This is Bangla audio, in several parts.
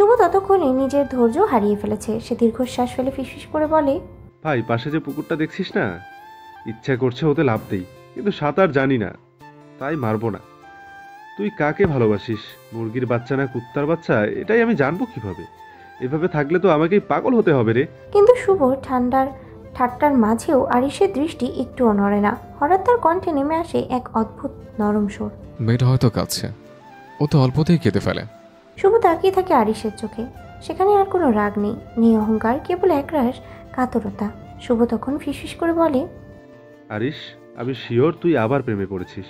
শুভ ততক্ষণে নিজের ধৈর্য হারিয়ে ফেলেছে। সে দীর্ঘশ্বাস ফেলে ফিসফিস করে বলে, ভাই, পাশে যে পুকুরটা দেখছিস না, ইচ্ছা করছে ওতে লাফ দেই, কিন্তু সাঁতার জানি না, তাই মারবো না। তুই কাকে ভালোবাসিস, মুরগির বাচ্চা না কুত্তার বাচ্চা, এটাই আমি জানবো কিভাবে? এভাবে থাকলে তো আমাকেই পাগল হতে হবে রে। কিন্তু শুভ ঠাট্টার মাঝেও আরিশের দৃষ্টি একটুও নড়ে না। হঠাৎ তার কণ্ঠে নেমে আসে এক অদ্ভুত নরম সুর। মেয়েটা হয়তো কাঁদছে, ও তো অল্পতেই কেঁদে ফেলে। শুভ তাকিয়ে থাকে আরিশের চোখে। সেখানে আর কোনো রাগ নেই, নেই অহংকার, কেবল একরাশ কাতরতা। শুভ তখন ফিসফিস করে বলে, আরিশ, আমি শিওর তুই আবার প্রেমে পড়েছিস।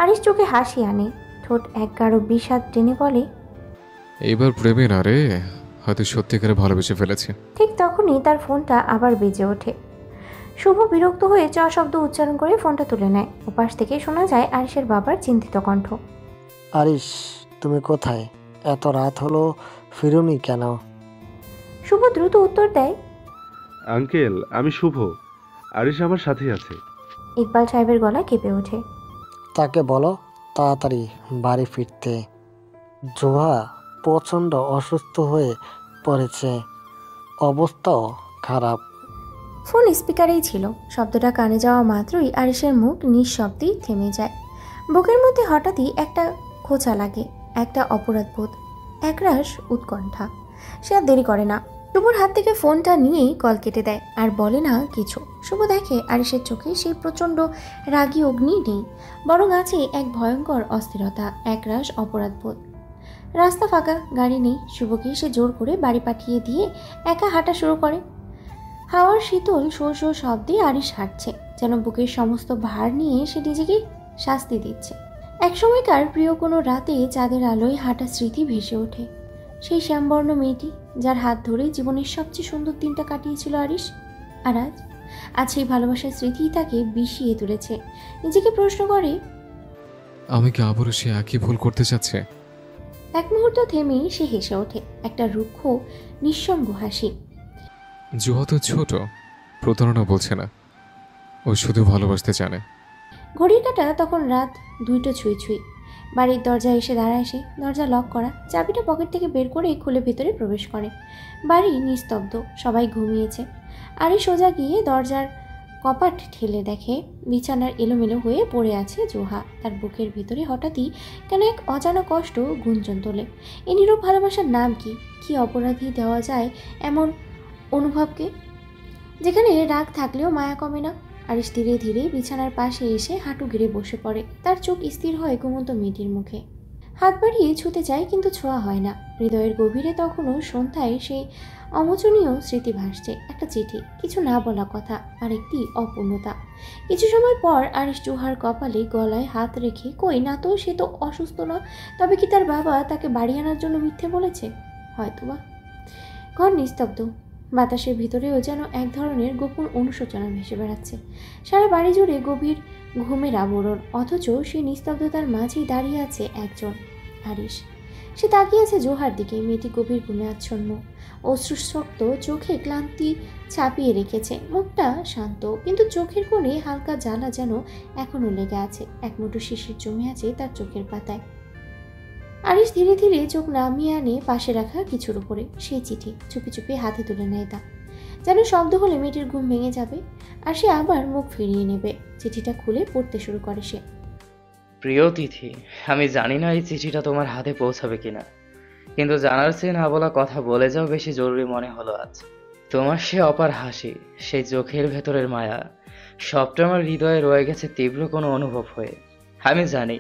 আরিশ চোখে হাসি আনে, ঠোঁট এক গাঢ় বিষাদ টেনে বলে, এইবার প্রেমে না রে, হয়তো সত্যিকারে ভালোবেসে ফেলেছি। ঠিক তখনই তার ফোনটা আবার বেজে ওঠে। শুভ বিরক্ত হয়ে চ শব্দ উচ্চারণ করে ফোনটা তুলে নেয়। ওপাশ থেকে শোনা যায় আরিশের বাবার চিন্তিত কণ্ঠ। আরিশ, তুমি কোথায়? এত রাত হলো, ফিরুনি কেন? শুভ দ্রুত উত্তর দেয়, আঙ্কেল, আমি শুভ, আরিশ আমার সাথেই আছে। ইকবাল সাহেবের গলা কেঁপে ওঠে। তাকে বলো তাড়াতাড়ি বাড়ি ফিরতে। জোহা প্রচণ্ড অসুস্থ হয়ে পড়েছে, অবস্থাও খারাপ। ফোন স্পিকারেই ছিল। শব্দটা কানে যাওয়া মাত্রই আরিশের মুখ নিঃশব্দেই থেমে যায়। বুকের মধ্যে হঠাৎই একটা খোঁচা লাগে, একটা অপরাধবোধ, একরাশ উৎকণ্ঠা। সে আর দেরি করে না, শুভর হাত থেকে ফোনটা নিয়েই কল কেটে দেয়, আর বলে না কিছু। শুভ দেখে আরিশের চোখে সেই প্রচণ্ড রাগী অগ্নি নেই, বরং আছে এক ভয়ঙ্কর অস্থিরতা, একরাশ অপরাধবোধ। রাস্তা ফাঁকা, গাড়ি নেই। শুভকে সে জোর করে বাড়ি পাঠিয়ে দিয়ে একা হাঁটা শুরু করে। হাওয়ার শীতল শো শো শব্দে আরিশ হাঁটছে, যেন বুকের সমস্ত ভার নিয়ে সে নিজেকে শাস্তি দিচ্ছে। একসময়কার প্রিয় কোনো রাতে চাঁদের আলোয় হাঁটা স্মৃতি ভেসে ওঠে। সেই শ্যামবর্ণ মেয়েটি, যার হাত ধরে জীবনের সবচেয়ে সুন্দর দিনটা কাটিয়েছিল আরিশ। আর আজ সেই ভালোবাসার স্মৃতিই তাকে বিষিয়ে তুলেছে। নিজেকে প্রশ্ন করে, আমি কি আবারও সে একই ভুল করতে চাচ্ছে? এক মুহূর্ত থেমেই সে হেসে ওঠে, একটা রুক্ষ নিঃসঙ্গ হাসি। জুহা তো ছোট, প্রতারণা বলছে না, ও শুধু ভালোবাসতে জানে। ঘড়ির কাঁটা তখন রাত 2টা ছুঁই ছুঁই। বাড়ির দরজায় এসে দাঁড়ায় সে। দরজা লক করা, চাবিটা পকেট থেকে বের করে খুলে ভেতরে প্রবেশ করে। বাড়ি নিস্তব্ধ, সবাই ঘুমিয়েছে। আরে সোজা গিয়ে দরজার কপাট ঠেলে দেখে বিছানার এলোমেলো হয়ে পড়ে আছে জোহা। তার বুকের ভিতরে হঠাৎই কেন এক অজানা কষ্ট গুঞ্জন তোলে। এই নীরব ভালোবাসার নাম কি? কি অপরাধী দেওয়া যায় এমন অনুভবকে, যেখানে রাগ থাকলেও মায়া কমে না? আরিশ ধীরে ধীরে বিছানার পাশে এসে হাঁটু গেড়ে বসে পড়ে। তার চোখ স্থির হয় ঘুমন্ত মেয়েটির মুখে। হাত বাড়িয়ে ছুতে চায়, কিন্তু ছোঁয়া হয় না। হৃদয়ের গভীরে তখনও সন্ধ্যায় সেই অমোচনীয় স্মৃতি ভাসছে, একটা চিঠি, কিছু না বলা কথা, আর একটি অপূর্ণতা। কিছু সময় পর আরিশ জোহার কপালে গলায় হাত রেখে, কই না তো, সে তো অসুস্থ না। তবে কি তার বাবা তাকে বাড়ি আনার জন্য মিথ্যে বলেছে? হয়তোবা। ঘর নিস্তব্ধ, বাতাসের ভিতরেও যেন এক ধরনের গোপন অনুশোচনা ভেসে বেড়াচ্ছে। সারা বাড়ি জুড়ে গভীর ঘুমের আবরণ, অথচ সেই নিস্তব্ধতার মাঝেই দাঁড়িয়ে আছে একজন, আরিশ। সে তাকিয়ে আছে জোহার দিকে। মেয়েটি গভীর ঘুমে আচ্ছন্ন, অশ্রুসক্ত চোখে ক্লান্তি ছাপিয়ে রেখেছে। মুখটা শান্ত, কিন্তু চোখের কোণে হালকা জ্বালা যেন এখনো লেগে আছে। এক মুঠো শিশির জমে আছে তার চোখের পাতায়। আরিশ ধীরে ধীরে চোখ নামিয়ে আনে পাশে রাখা কিছুর উপরে। সেই চিঠি চুপি চুপি হাতে তুলে নেয় তা, যেন শব্দ হলে মেয়েটির ঘুম ভেঙে যাবে, আর সে আবার মুখ ফিরিয়ে নেবে। চিঠিটা খুলে পড়তে শুরু করে সে। প্রিয় তিথি, আমি জানি না এই চিঠিটা তোমার হাতে পৌঁছাবে কিনা, কিন্তু জানার চেয়ে না বলা কথা বলে যাও বেশি জরুরি মনে হলো আজ। তোমার সে অপার হাসি, সেই চোখের ভেতরের মায়া, সবটা আমার হৃদয়ে রয়ে গেছে তীব্র কোনো অনুভব হয়ে। আমি জানি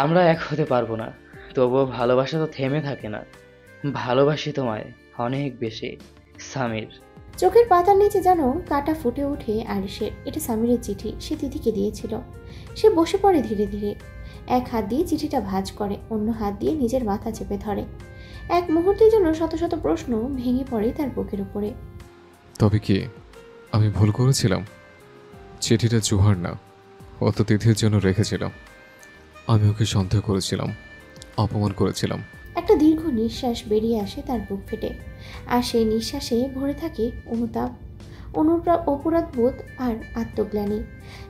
আমরা এক হতে পারবো না, তবুও ভালোবাসা তো থেমে থাকে না। ভালোবাসি তোমায় অনেক বেশি, সামির। চোখের পাতার নিচে যেন কাটা ফুটে ওঠে আরিশের। এটা সামিরের চিঠি, সে তিথিকে দিয়েছিল। সে বসে পড়ে ধীরে ধীরে। এক হাত দিয়ে চিঠিটা ভাঁজ করে, অন্য হাত দিয়ে নিজের মাথা চেপে ধরে। এক মুহূর্তের জন্য শত শত প্রশ্ন ভেঙে পড়ে তার বুকের উপরে। তবে কি আমি ভুল করেছিলাম? চিঠিটা জুহার না, ও তো তিথির জন্য রেখেছিলাম। আমি ওকে সন্দেহ করেছিলাম, অপমান করেছিলাম। একটা দীর্ঘ নিঃশ্বাস বেরিয়ে আসে তার বুক ফেটে, আর সেই নিঃশ্বাসে ভরে থাকে অনুতাপ। অপরাধবোধ আর আত্মগ্লানি।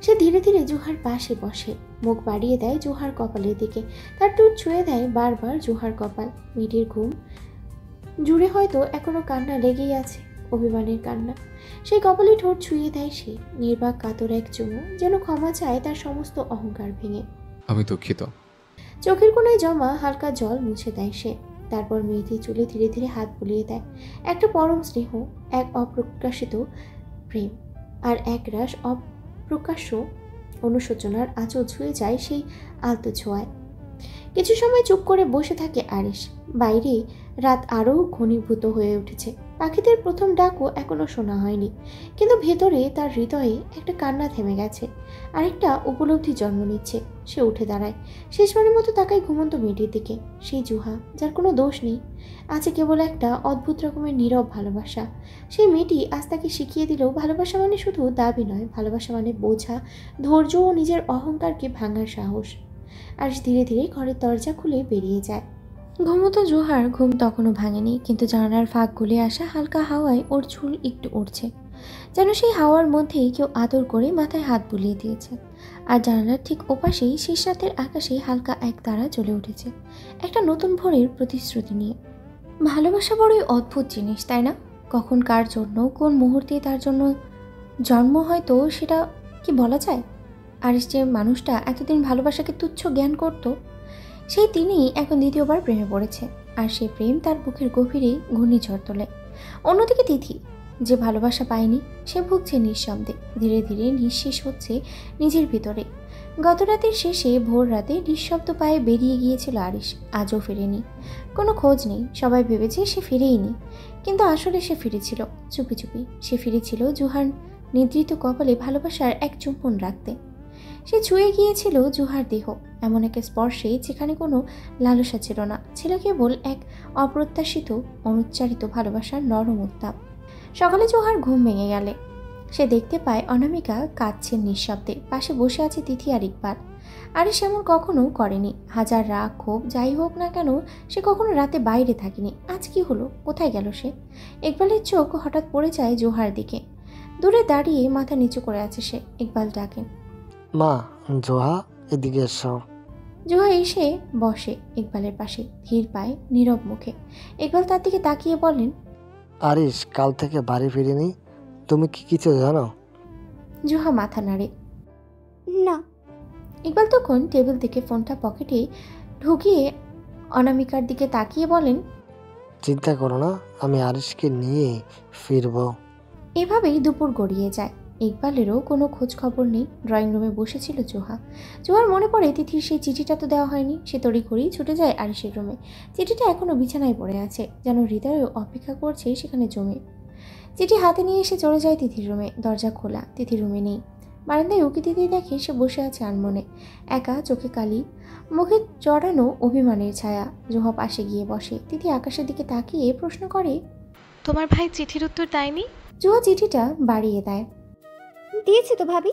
সে ধীরে ধীরে জুহার পাশে বসে, মুখ বাড়িয়ে দেয় জুহার কপালের দিকে, তার ঠোঁট ছুঁয়ে দেয় বারবার জুহার কপাল। মেয়েটির ঘুম জুড়ে হয়তো এখনো কান্না লেগেই আছে, অভিমানের কান্না। সেই কপালে ঠোঁট ছুঁয়ে দেয় সে, নির্বাক কাতর এক চুমু, যেন ক্ষমা চায় তার সমস্ত অহংকার ভেঙে। আমি দুঃখিত। চোখের কোণায় জমা হালকা জল মুছে দেয় সে। তারপর মেয়েটির চুলে ধীরে ধীরে হাত বুলিয়ে দেয়। একটা পরম স্নেহ, এক অপ্রকাশিত প্রেম আর এক রাস অপ্রকাশ্য অনুশোচনার আঁচল ছুঁয়ে যায় সেই আলতো ছোঁয়ায়। কিছু সময় চুপ করে বসে থাকে আরিশ। বাইরে রাত আরও ঘনীভূত হয়ে উঠেছে। পাখিদের প্রথম ডাকও এখনো শোনা হয়নি, কিন্তু ভেতরে তার হৃদয়ে একটা কান্না থেমে গেছে, আরেকটা উপলব্ধি জন্ম নিচ্ছে। সে উঠে দাঁড়ায়, শেষবারের মতো তাকায় ঘুমন্ত মেয়েটির দিকে। সেই জুহা, যার কোনো দোষ নেই, আছে কেবল একটা অদ্ভুত রকমের নীরব ভালোবাসা। সেই মেয়েটি আজ তাকে শিখিয়ে দিল ভালোবাসা মানে শুধু দাবি নয়, ভালোবাসা মানে বোঝা, ধৈর্য ও নিজের অহংকারকে ভাঙার সাহস। আর ধীরে ধীরে ঘরের দরজা খুলে বেরিয়ে যায়। ঘুমন্ত জোহার ঘুম তখনও ভাঙেনি, কিন্তু জানালার ফাঁক গলে আসা হালকা হাওয়ায় ওর চুল একটু উড়ছে, যেন সেই হাওয়ার মধ্যেই কেউ আদর করে মাথায় হাত বুলিয়ে দিয়েছে। আর জানালার ঠিক ওপাশেই শেষ রাতের আকাশে হালকা এক তারা জ্বলে উঠেছে, একটা নতুন ভোরের প্রতিশ্রুতি নিয়ে। ভালোবাসা বড়ই অদ্ভুত জিনিস, তাই না? কখন কার জন্য, কোন মুহূর্তে তার জন্য জন্ম হয়তো সেটা কি বলা যায়? আর যে মানুষটা এতদিন ভালোবাসাকে তুচ্ছ জ্ঞান করত, সেই তিনিই এখন দ্বিতীয়বার প্রেমে পড়েছে, আর সে প্রেম তার বুকের গভীরে ঘূর্ণিঝড় তোলে। অন্যদিকে তিথি, যে ভালোবাসা পায়নি, সে ভুগছে নিঃশব্দে, ধীরে ধীরে নিঃশেষ হচ্ছে নিজের ভিতরে। গত রাতের শেষে ভোর রাতে নিঃশব্দ পায়ে বেরিয়ে গিয়েছিল আরিশ, আজও ফেরেনি। কোনো খোঁজ নেই, সবাই ভেবেছে সে ফিরেইনি, কিন্তু আসলে সে ফিরেছিল চুপি চুপি। সে ফিরেছিল জুহার নিদ্রিত কপালে ভালোবাসার এক চুম্বন রাখতে। সে ছুঁয়ে গিয়েছিল জুহার দেহ, এমন এক স্পর্শে যেখানে কোনো লালসা ছিল না, ছিল কেবল এক অপ্রত্যাশিত অনুচ্চারিত ভালোবাসার নরম উত্তাপ। সকালে জুহার ঘুম ভেঙে গেলে সে দেখতে পায় অনামিকা কাঁদছেন নিঃশব্দে, পাশে বসে আছে তিথি আর ইকবাল। আরে সেমন কখনো করেনি, হাজার রাগ ক্ষোভ যাই হোক না কেন সে কখনো রাতে বাইরে থাকেনি। আজ কি হলো, কোথায় গেল সে? ইকবালের চোখ হঠাৎ পড়ে যায় জোহার দিকে। দূরে দাঁড়িয়ে মাথা নিচু করে আছে সে। ইকবাল ডাকেন, মা, জোহা, এদিকে এসো। জোহা এসে বসে ইকবালের পাশে, ধীর পায়ে, নীরব মুখে। ইকবাল তার দিকে তাকিয়ে বলেন, আরিশ কাল থেকে বাড়ি ফিরিনি, তুমি কি কিছু জানো? জোহা মাথা নাড়ে, না। ইকবাল তখন টেবিল থেকে ফোনটা পকেটে ঢুকিয়ে অনামিকার দিকে তাকিয়ে বলেন, চিন্তা করো না, আমি আরিশকে নিয়ে ফিরবো। এভাবেই দুপুর গড়িয়ে যায়। ইকবালেরও কোনো খোঁজ খবর নেই। ড্রয়িং রুমে বসেছিল জোহা। জোহার মনে পড়ে তিথির সেই চিঠিটা তো দেওয়া হয়নি। সে তড়িঘড়ি ছুটে যায় আরিশের রুমে। চিঠিটা এখনও বিছানায় পড়ে আছে, যেন হৃদয়ে অপেক্ষা করছে সেখানে জমে। চিঠি হাতে নিয়ে এসে চলে যায় তিথির রুমে। দরজা খোলা, তিথি রুমে নেই। বারান্দায় উকি দিতেই দেখে সে বসে আছে আনমনে, একা, চোখে কালি, মুখে জড়ানো অভিমানের ছায়া। জোহা পাশে গিয়ে বসে। তিথি আকাশের দিকে তাকিয়ে প্রশ্ন করে, তোমার ভাই চিঠির উত্তর দেয়নি? জোহা চিঠিটা বাড়িয়ে দেয়। দিয়েছি তো ভাবি।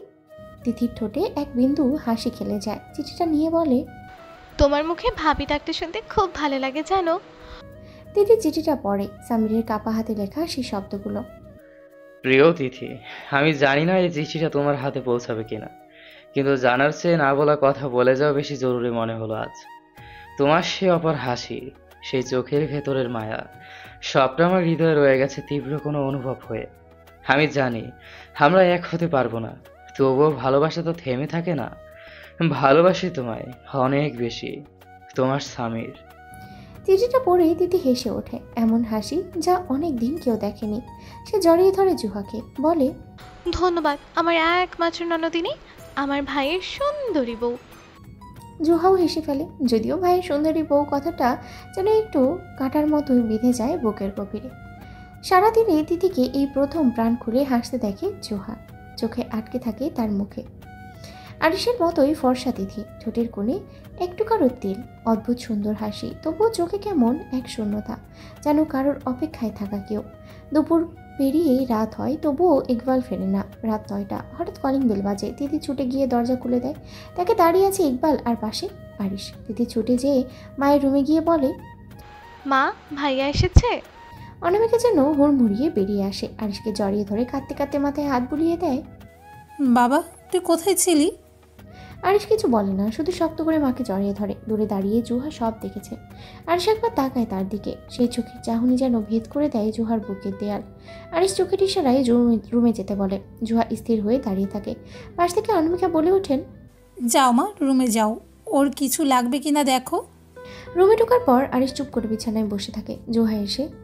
তিথির ঠোঁটে এক বিন্দু হাসি খেলে যায়। চিঠিটা নিয়ে বলে, তোমার মুখে ভাবি ডাকতে শুনতে খুব ভালো লাগে জানো। তিথি চিঠিটা পড়ে। সামিরের কাপা হাতে লেখা সেই শব্দগুলো। প্রিয় তিথি, আমি জানি না এই চিঠিটা তোমার হাতে পৌঁছাবে কিনা, কিন্তু জানার চেয়ে না বলা কথা বলে যাওয়া বেশি জরুরি মনে হলো আজ। তোমার সে অপার হাসি, সেই চোখের ভেতরের মায়া, সবটা আমার হৃদয়ে রয়ে গেছে তীব্র কোনো অনুভব হয়ে। আমি জানি আমরা এক হতে পারবো না, তবুও ভালোবাসা তো থেমে থাকে না। ভালোবাসি তোমায় অনেক বেশি, তোমার সামির। চিঠিটা পড়ে তিথি হেসে ওঠে, এমন হাসি যা অনেক দিন কেউ দেখেনি। সে জড়িয়ে ধরে জুহাকে, বলে, ধন্যবাদ আমার একমাত্র ননদিনী, আমার ভাইয়ের সুন্দরী বউ। জুহাও হেসে ফেলে, যদিও ভাইয়ের সুন্দরী বউ কথাটা যেন একটু কাঁটার মতো বিঁধে যায় বুকের গভীরে। সারাদিনে তিথিকে এই প্রথম প্রাণ খুলে হাসতে দেখে জোহা। চোখে আটকে থাকে তার মুখে আরিশের মতোই ফর্সা তিথি, ঠোঁটের কোণে একটু কারোর তিল, অদ্ভুত সুন্দর হাসি, তবুও চোখে কেমন এক শূন্যতা, যেন কারোর অপেক্ষায় থাকা কেউ। দুপুর পেরিয়েই রাত হয়, তবুও ইকবাল ফেরে না। রাত 9টা, হঠাৎ কলিং বেল বাজে। তিথি ছুটে গিয়ে দরজা খুলে দেয়। তাকে দাঁড়িয়ে আছে ইকবাল আর পাশে আরিশ। তিথি ছুটে যেয়ে মায়ের রুমে গিয়ে বলে, মা, ভাইয়া এসেছে? অনামিকা যেন হুড়মুড়িয়ে বেরিয়ে আসে, আরিশকে জড়িয়ে ধরে কাঁদতে কাঁদতে মাথায় হাত বুলিয়ে দেয়। বাবা, তুই কোথায় ছিলি? আরিশ কিছু বলে না, শুধু শক্ত করে মাকে জড়িয়ে ধরে। দূরে দাঁড়িয়ে জুহা সব দেখেছে। আরিশ একবার তাকায় তার দিকে, সেই চোখের চাহনি যেন ভেদ করে দেয় জুহার বুকের দেয়াল। আরিশ চোখের ইশারায় রুমে যেতে বলে। জুহা স্থির হয়ে দাঁড়িয়ে থাকে। পাশ থেকে অনামিকা বলে ওঠেন, যাও মা, রুমে যাও, ওর কিছু লাগবে কিনা দেখো। রুমে ঢোকার পর আরিশ চুপ করে বিছানায় বসে থাকে।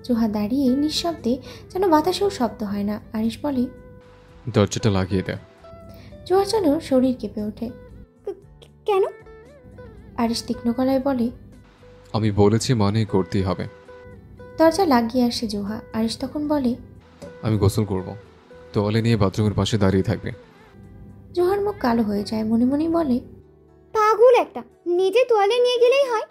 জুহা দাঁড়িয়ে নিঃশব্দে, যেন বাতাসেও শব্দ হয় না। আরিশ বলে, দরজাটা লাগিয়ে দে। জুহার যেন শরীর কেঁপে ওঠে। কেন? আরিশ তীক্ষ্ণ গলায় বলে, আমি বলেছি মানে করতেই হবে। দরজা লাগিয়ে আসে জুহা। আরিশ তখন বলে, আমি গোসল করব, তোয়ালে নিয়ে বাথরুমের পাশে দাঁড়িয়ে থাকবে। জুহার মুখ কালো হয়ে যায়, মনে মনেই বলে, পাগল একটা, নিজে তোয়ালে নিয়ে গেলেই হয়।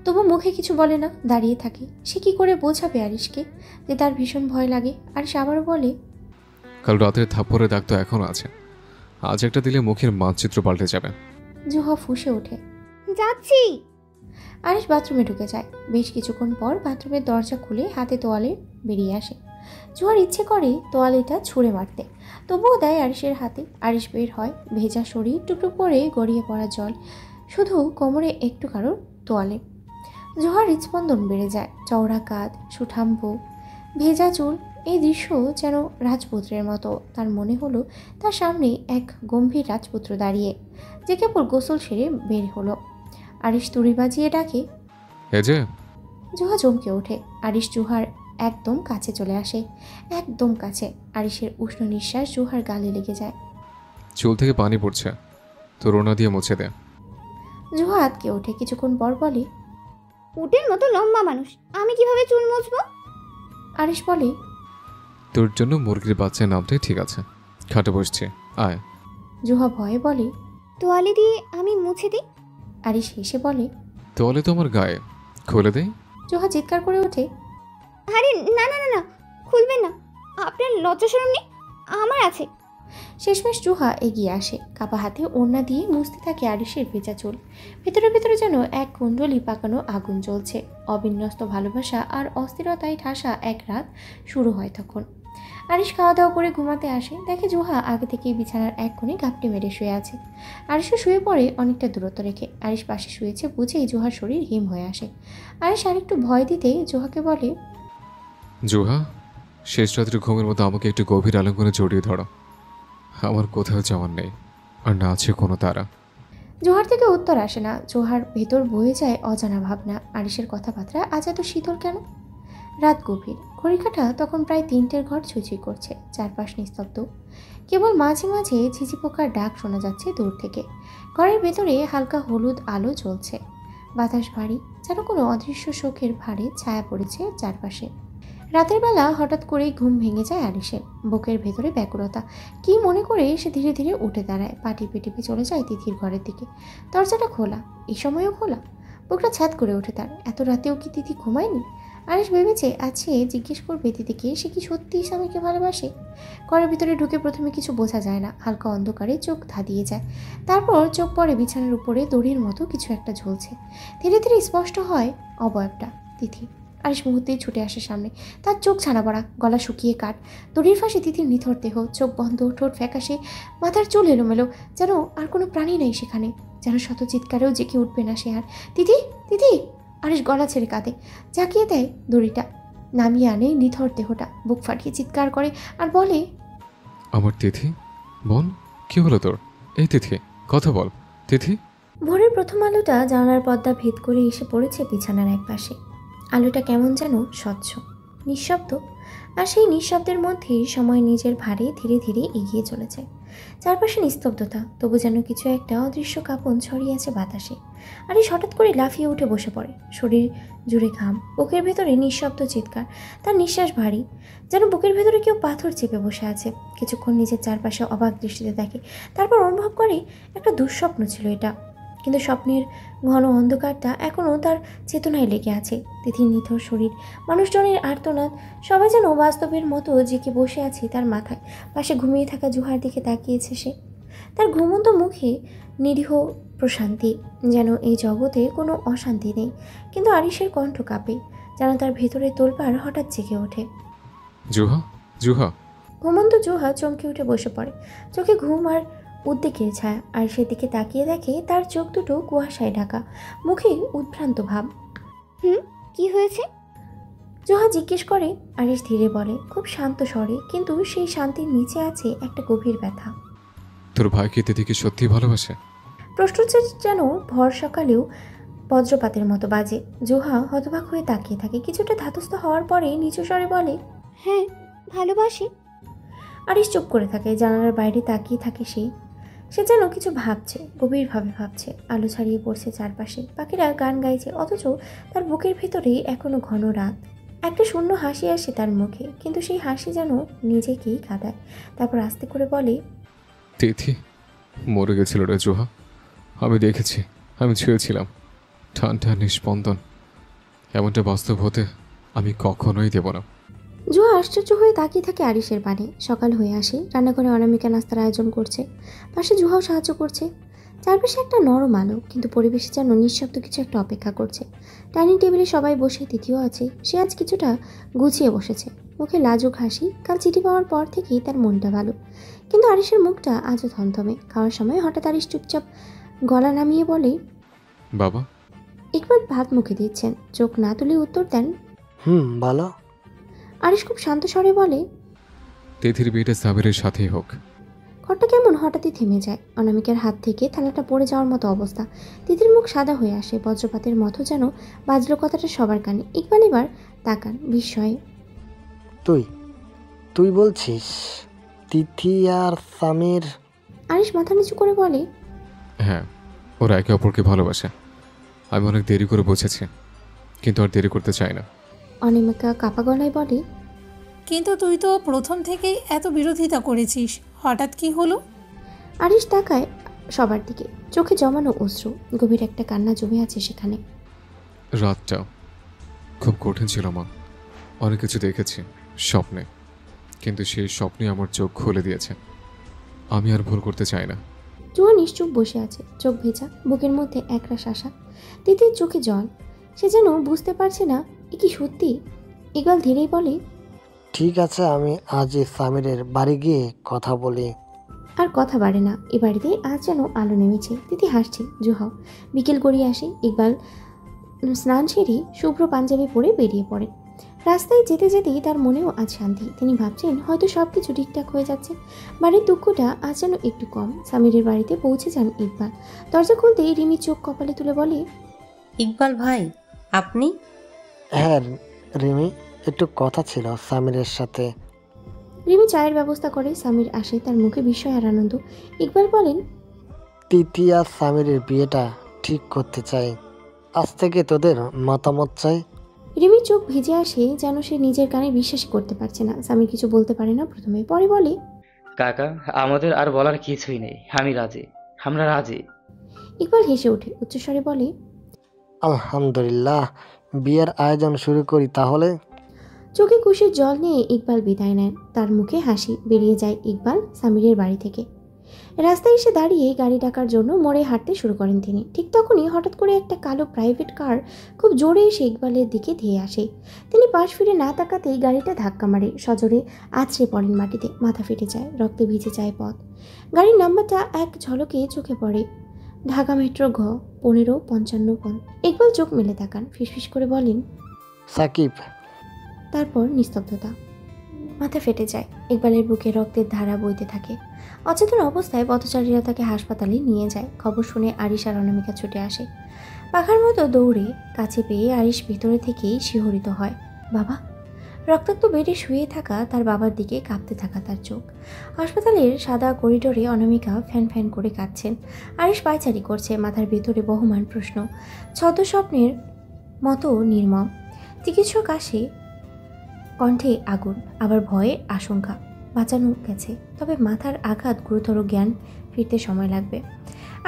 তবু মুখে কিছু বলে না, দাঁড়িয়ে থাকে। সে কি করে বোঝাবে আরিশকে যে তার ভীষণ ভয় লাগে? আরিশ আবারও বলে, কাল রাতের থাপ্পড়ের দাগ তো এখনও আছে, আজ একটা দিলে মুখের মানচিত্র পাল্টে যাবে। জুহা ফুঁসে ওঠে। যাচ্ছি। আরিশ বাথরুমে ঢুকে যায়। বেশ কিছুক্ষণ পর বাথরুমের দরজা খুলে হাতে তোয়ালে বেরিয়ে আসে। জুহার ইচ্ছে করে তোয়ালেটা ছুঁড়ে মারতে, তবুও দেয় আরিশের হাতে। আরিশ বের হয়, ভেজা শরীর, টুকটুক করে গড়িয়ে পড়া জল, শুধু কোমরে একটু কারোর তোয়ালে। জুহার হৃদস্পন্দন বেড়ে যায়। চওড়া কাঁধ, সুঠাম বুক, ভেজা চুল, এই দৃশ্য যেন রাজপুত্রের মতো। তার মনে হলো তার সামনে এক গম্ভীর রাজপুত্র দাঁড়িয়ে, যে কেবল গোসল সেরে বের হলো। আরিশ তুড়ি বাজিয়ে ডাকে, এ যে। জুহা চমকে ওঠে। আরিশ জুহার একদম কাছে চলে আসে, একদম কাছে। আরিশের উষ্ণ নিঃশ্বাস জুহার গালে লেগে যায়। চুল থেকে পানি পড়ছে, তো রোনা দিয়ে মুছে দে। জুহা আতকে ওঠে। কিছুক্ষণ পর বলে, উটের মতো লম্বা মানুষ, আমি কিভাবে চুল মুছবো? আরিশ বলে, তোর জন্য মুরগির বাচ্চার নামটাই ঠিক আছে। খাটে বসছে, আয়। জুহা ভয়ে বলে, তোয়ালে দিয়ে আমি মুছে দিই। আরিশ হেসে বলে, তোয়ালে তো আমার গায়ে, খুলে দে। জুহা চিৎকার করে ওঠে, আরে না না না না, খুলবেন না, আপনার লজ্জা শরম নেই? আমার আছে। শেষমেশ জুহা এগিয়ে আসে, কাপা হাতে ওড়না দিয়ে মুছতে থাকে আরিশের ভেজা চুল। ভেতরে ভেতরে যেন এক কুণ্ডলি পাকানো আগুন জ্বলছে। অবিন্যস্ত ভালোবাসা আর অস্থিরতায় ঠাসা এক রাত শুরু হয় তখন। আরিশ খাওয়া দাওয়া করে ঘুমাতে আসে, দেখে জুহা আগে থেকেই বিছানার এক কোণে ঘাপটি মেরে শুয়ে আছে। আরিশও শুয়ে পড়ে অনেকটা দূরত্ব রেখে। আরিশ পাশে শুয়েছে বুঝেই জুহার শরীর হিম হয়ে আসে। আরিশ আরেকটু ভয় দিতেই জুহাকে বলে, জুহা, শেষ রাত্রে ঘুমের মতো আমাকে একটু গভীর আলিঙ্গনে জড়িয়ে ধরো। আমার কোথাও যাওয়ার নেই, আর না আছে কোনো তারা। জোহার থেকে উত্তর আসে না। জোহার ভেতর বয়ে যায় অজানা ভাবনা। আরিশের কথাবার্তা আজ এত শীতল কেন? রাত গভীর, ঘড়িকাঁটা তখন প্রায় 3টের ঘর ছুঁই করছে। চারপাশ নিস্তব্ধ, কেবল মাঝে মাঝে ঝিঝি পোকার ডাক শোনা যাচ্ছে দূর থেকে। ঘরের ভেতরে হালকা হলুদ আলো জ্বলছে। বাতাস ভারী, যেন কোনো অদৃশ্য শোকের ভারে ছায়া পড়েছে চারপাশে। রাতের বেলা হঠাৎ করেই ঘুম ভেঙে যায় আরিশের। বুকের ভেতরে ব্যাকুলতা। কি মনে করে সে ধীরে ধীরে উঠে দাঁড়ায়, পা টিপে টিপে চলে যায় তিথির ঘরের দিকে। দরজাটা খোলা, এই সময়ও খোলা। বুকটা ছাদ করে ওঠে তার। এত রাতেও কি তিথি ঘুমায়নি? আরিশ ভেবেছে আছে জিজ্ঞেস করবে তিথিকে সে কি সত্যিই স্বামীকে ভালোবাসে। ঘরের ভিতরে ঢুকে প্রথমে কিছু বোঝা যায় না। হালকা অন্ধকারে চোখ ধাঁধিয়ে যায়। তারপর চোখ পড়ে বিছানার উপরে দড়ির মতো কিছু একটা ঝুলছে। ধীরে ধীরে স্পষ্ট হয় অবয়বটা তিথি। আরিশ মুহূর্তেই ছুটে আসে সামনে। তার চোখ ছানা পড়া, গলা শুকিয়ে কাঠ। দড়ির ফাঁসে তিথির নিথর দেহ, চোখ বন্ধ, ঠোঁট ফ্যাকাশে, মাথার চুল এলোমেলো, যেন আর কোনো প্রাণী নেই সেখানে। যেন শত চিৎকারেও জেগে উঠবে না সে আর। তিথি, তিথি! আরিশ গলা ছেড়ে কাঁদে, জাকিয়ে দেয় দড়িটা, নামিয়ে আনে নিথর দেহটা, বুক ফাটিয়ে চিৎকার করে আর বলে, আমার তিথি, বোন, কি হলো তোর? এই তিথি, কথা বল তিথি। ভোরের প্রথম আলোটা জানালার পর্দা ভেদ করে এসে পড়েছে বিছানার এক পাশে। আলোটা কেমন যেন স্বচ্ছ, নিঃশব্দ। আর সেই নিঃশব্দের মধ্যেই সময় নিজের ভারে ধীরে ধীরে এগিয়ে চলেছে। চারপাশে নিস্তব্ধতা, তবু যেন কিছু একটা অদৃশ্য কাঁপন ছড়িয়ে আছে বাতাসে। আরিশ হঠাৎ করে লাফিয়ে উঠে বসে পড়ে। শরীর জুড়ে ঘাম, বুকের ভেতরে নিঃশব্দ চিৎকার। তার নিঃশ্বাস ভারী, যেন বুকের ভেতরে কেউ পাথর চেপে বসে আছে। কিছুক্ষণ নিজের চারপাশে অবাক দৃষ্টিতে দেখে, তারপর অনুভব করে একটা দুঃস্বপ্ন ছিল এটা। কিন্তু স্বপ্নের ঘন অন্ধকারটা এখনও তার চেতনায় লেগে আছে। তিথির নিথর শরীর, মানুষজনের আর্তনাদ, সবাই যেন বাস্তবের মতো জেঁকে বসে আছে তার মাথায়। পাশে ঘুমিয়ে থাকা জুহার দিকে তাকিয়েছে সে। তার ঘুমন্ত মুখে নিরীহ প্রশান্তি, যেন এই জগতে কোনো অশান্তি নেই। কিন্তু আরিশের কণ্ঠ কাঁপে, যেন তার ভেতরে তোলপাড় হঠাৎ জেগে ওঠে। জুহা, জুহা। ঘুমন্ত জুহা চমকে উঠে বসে পড়ে। চোখে ঘুম আর উদ্বেগের ছায়া। আরিশের দিকে তাকিয়ে দেখে তার চোখ দুটো কুয়াশায় ঢাকা, মুখে উদ্ভ্রান্ত ভাব। কি হয়েছে? জুহা জিজ্ঞেস করে। আরিশ ধীরে বলে, খুব শান্ত স্বরে, কিন্তু সেই শান্তির নিচে আছে একটা গভীর ব্যথা। তোর ভাই কি তিথিকে সত্যি ভালোবাসে? প্রশ্নটা যেন ভর সকালেও বজ্রপাতের মতো বাজে। জুহা হতবাক হয়ে তাকিয়ে থাকে। কিছুটা ধাতস্থ হওয়ার পরে নিচু স্বরে বলে, হ্যাঁ, ভালোবাসি। আরিশ চুপ করে থাকে। জানালার বাইরে তাকিয়ে থাকে সে যেন কিছু ভাবছে, গভীরভাবে ভাবছে। আলো ছাড়িয়ে পড়ছে চারপাশে, পাখিরা গান গাইছে, অথচ তার বুকের ভেতরে এখনো ঘন রাত। একটা শূন্য হাসি আসে তার মুখে, কিন্তু সেই হাসি যেন নিজেকেই কাঁদায়। তারপর আস্তে করে বলে, তিথি মরে গেছিল রে জুহা, আমি দেখেছি, আমি ছুঁয়েছিলাম। টান টান নিস্পন্দন, এমনটা বাস্তব হতে আমি কখনোই দেব না। জুহা আশ্চর্য হয়ে তাকিয়ে থাকে আরিশের পানে। সকাল হয়ে আসে, রান্নাঘরে অনামিকা নাস্তার আয়োজন করছে, পাশে জুহাও সাহায্য করছে। চারপাশে একটা নরম আলো, কিন্তু পরিবেশে যেন নিঃশব্দ কিছু একটা অপেক্ষা করছে। ডাইনিং টেবিলে সবাই বসে, তিথিও আছে। সে আজ কিছুটা গুছিয়ে বসেছে, মুখে লাজুক হাসি। কাল চিঠি পাওয়ার পর থেকেই তার মনটা ভালো, কিন্তু আরিশের মুখটা আজও থমথমে। খাওয়ার সময় হঠাৎ আরিশ চুপচাপ গলা নামিয়ে বলে, বাবা। ইকবাল ভাত মুখে দিচ্ছেন, চোখ না তুলে উত্তর দেন, বলো। আরিশ খুব শান্ত স্বরে বলে, তিথির বিয়েটা সাবিরের সাথেই হোক। ঘরটা কেমন হঠাৎই থেমে যায়। অনামিকার হাত থেকে থালাটা পড়ে যাওয়ার মতো অবস্থা। তিথির মুখ সাদা হয়ে আসে, বজ্রপাতের মতো যেন বাজলো কথাটা সবার কানে। ইকবাল এবার তাকান বিস্ময়ে। তুই বলছিস তিথি আর সামির? আরিশ মাথা নিচু করে বলে, হ্যাঁ, ওরা একে অপরকে ভালোবাসে। আমি অনেক দেরি করে বুঝেছি, কিন্তু আর দেরি করতে চাই না। অনামিকা কাপা গলায় বলে, কিন্তু তুই তো প্রথম থেকেই এত বিরোধিতা করেছিস, হঠাৎ কি হলো? আরিশ তাকায় সবার দিকে, চোখে জমানো অশ্রু, গভীর একটা কান্না জমে আছে সেখানে। রাতটা খুব কঠিন ছিল মা। অনেক কিছু দেখেছি স্বপ্নে, কিন্তু সেই স্বপ্নে আমার চোখ খুলে দিয়েছে। আমি আর ভুল করতে চাই না। জুয়া নিশ্চুপ বসে আছে, চোখ ভেজা, বুকের মধ্যে একরাশ আশা। তিথির চোখে জল, সে যেন বুঝতে পারছে না এ কি সত্যি। ইকবাল ধীরেই বলে, ঠিক আছে, আমি আজই সামিরের বাড়ি গিয়ে কথা বলি। আর কথা বাড়ে না। এ বাড়িতে আজ যেন আলো নেমেছে। তিথি হাসছে, জুহাও। বিকেল গড়িয়ে আসে। ইকবাল স্নান সেরে শুভ্র পাঞ্জাবি পরে বেরিয়ে পড়ে। রাস্তায় যেতে যেতেই তার মনেও আজ শান্তি। তিনি ভাবছেন হয়তো সব কিছু ঠিকঠাক হয়ে যাচ্ছে। বাড়ির দুঃখটা আজ যেন একটু কম। সামিরের বাড়িতে পৌঁছে যান ইকবাল। দরজা খুলতেই রিমি চোখ কপালে তুলে বলে, ইকবাল ভাই, আপনি? হ্যাঁ রিমি, একটু কথা ছিল সামিরের সাথে। রিমি চায়ের ব্যবস্থা করে। সামির আসে, তার মুখে বিস্ময় আর আনন্দ। ইকবাল বলেন, তিথি আর সামিরের বিয়েটা ঠিক করতে চাই। আজ থেকে তোদের মতামত চাই। রিমির চোখ ভিজে আসে, যেন সে নিজের কানে বিশ্বাস করতে পারছে না। সামির কিছু বলতে পারে না প্রথমে, পরে বলে, কাকা, আমাদের আর বলার কিছুই নেই, আমি রাজি, আমরা রাজি। ইকবাল হেসে ওঠে, উচ্চস্বরে বলে, আলহামদুলিল্লাহ, বিয়ের আয়োজন শুরু করি তাহলে। চোখে খুশির জল নিয়ে ইকবাল বিদায় নেন। তার মুখে হাসি। বেরিয়ে যায় ইকবাল সামিরের বাড়ি থেকে। রাস্তায় এসে দাঁড়িয়ে গাড়ি ডাকার জন্য মোড়ে হাঁটতে শুরু করেন তিনি। ঠিক তখনই হঠাৎ করে একটা কালো প্রাইভেট কার খুব জোরে এসে ইকবালের দিকে ধেয়ে আসে। তিনি পাশ ফিরে না তাকাতেই গাড়িটা ধাক্কা মারে। সজোরে আছড়ে পড়েন মাটিতে, মাথা ফেটে যায়, রক্তে ভিজে যায় পথ। গাড়ির নাম্বারটা এক ঝলকে চোখে পড়ে, ঢাকা মেট্রো ঘ 1555। ইকবাল চোখ মেলে তাকান, ফিসফিস করে বলেন, সাকিব। তারপর নিস্তব্ধতা। মাথা ফেটে যায়। ইকবালের বুকে রক্তের ধারা বইতে থাকে। অচেতন অবস্থায় পথচারীরা তাকে হাসপাতালে নিয়ে যায়। খবর শুনে আরিশ আর অনামিকা ছুটে আসে। পাখার মতো দৌড়ে কাছে পেয়ে আরিশ ভিতরে থেকেই শিহরিত হয়। বাবা! রক্তাক্ত বেডে শুয়ে থাকা তার বাবার দিকে কাঁপতে থাকা তার চোখ। হাসপাতালের সাদা করিডোরে অনামিকা ফ্যান ফ্যান করে কাঁদছেন। আরিশ পায়চারি করছে, মাথার ভেতরে বহমান প্রশ্ন, ছদ্মস্বপ্নের মতো নির্মম। চিকিৎসক আসে, কণ্ঠে আগুন, আবার ভয়ে আশঙ্কা। বাঁচানো গেছে, তবে মাথার আঘাত গুরুতর, জ্ঞান ফিরতে সময় লাগবে।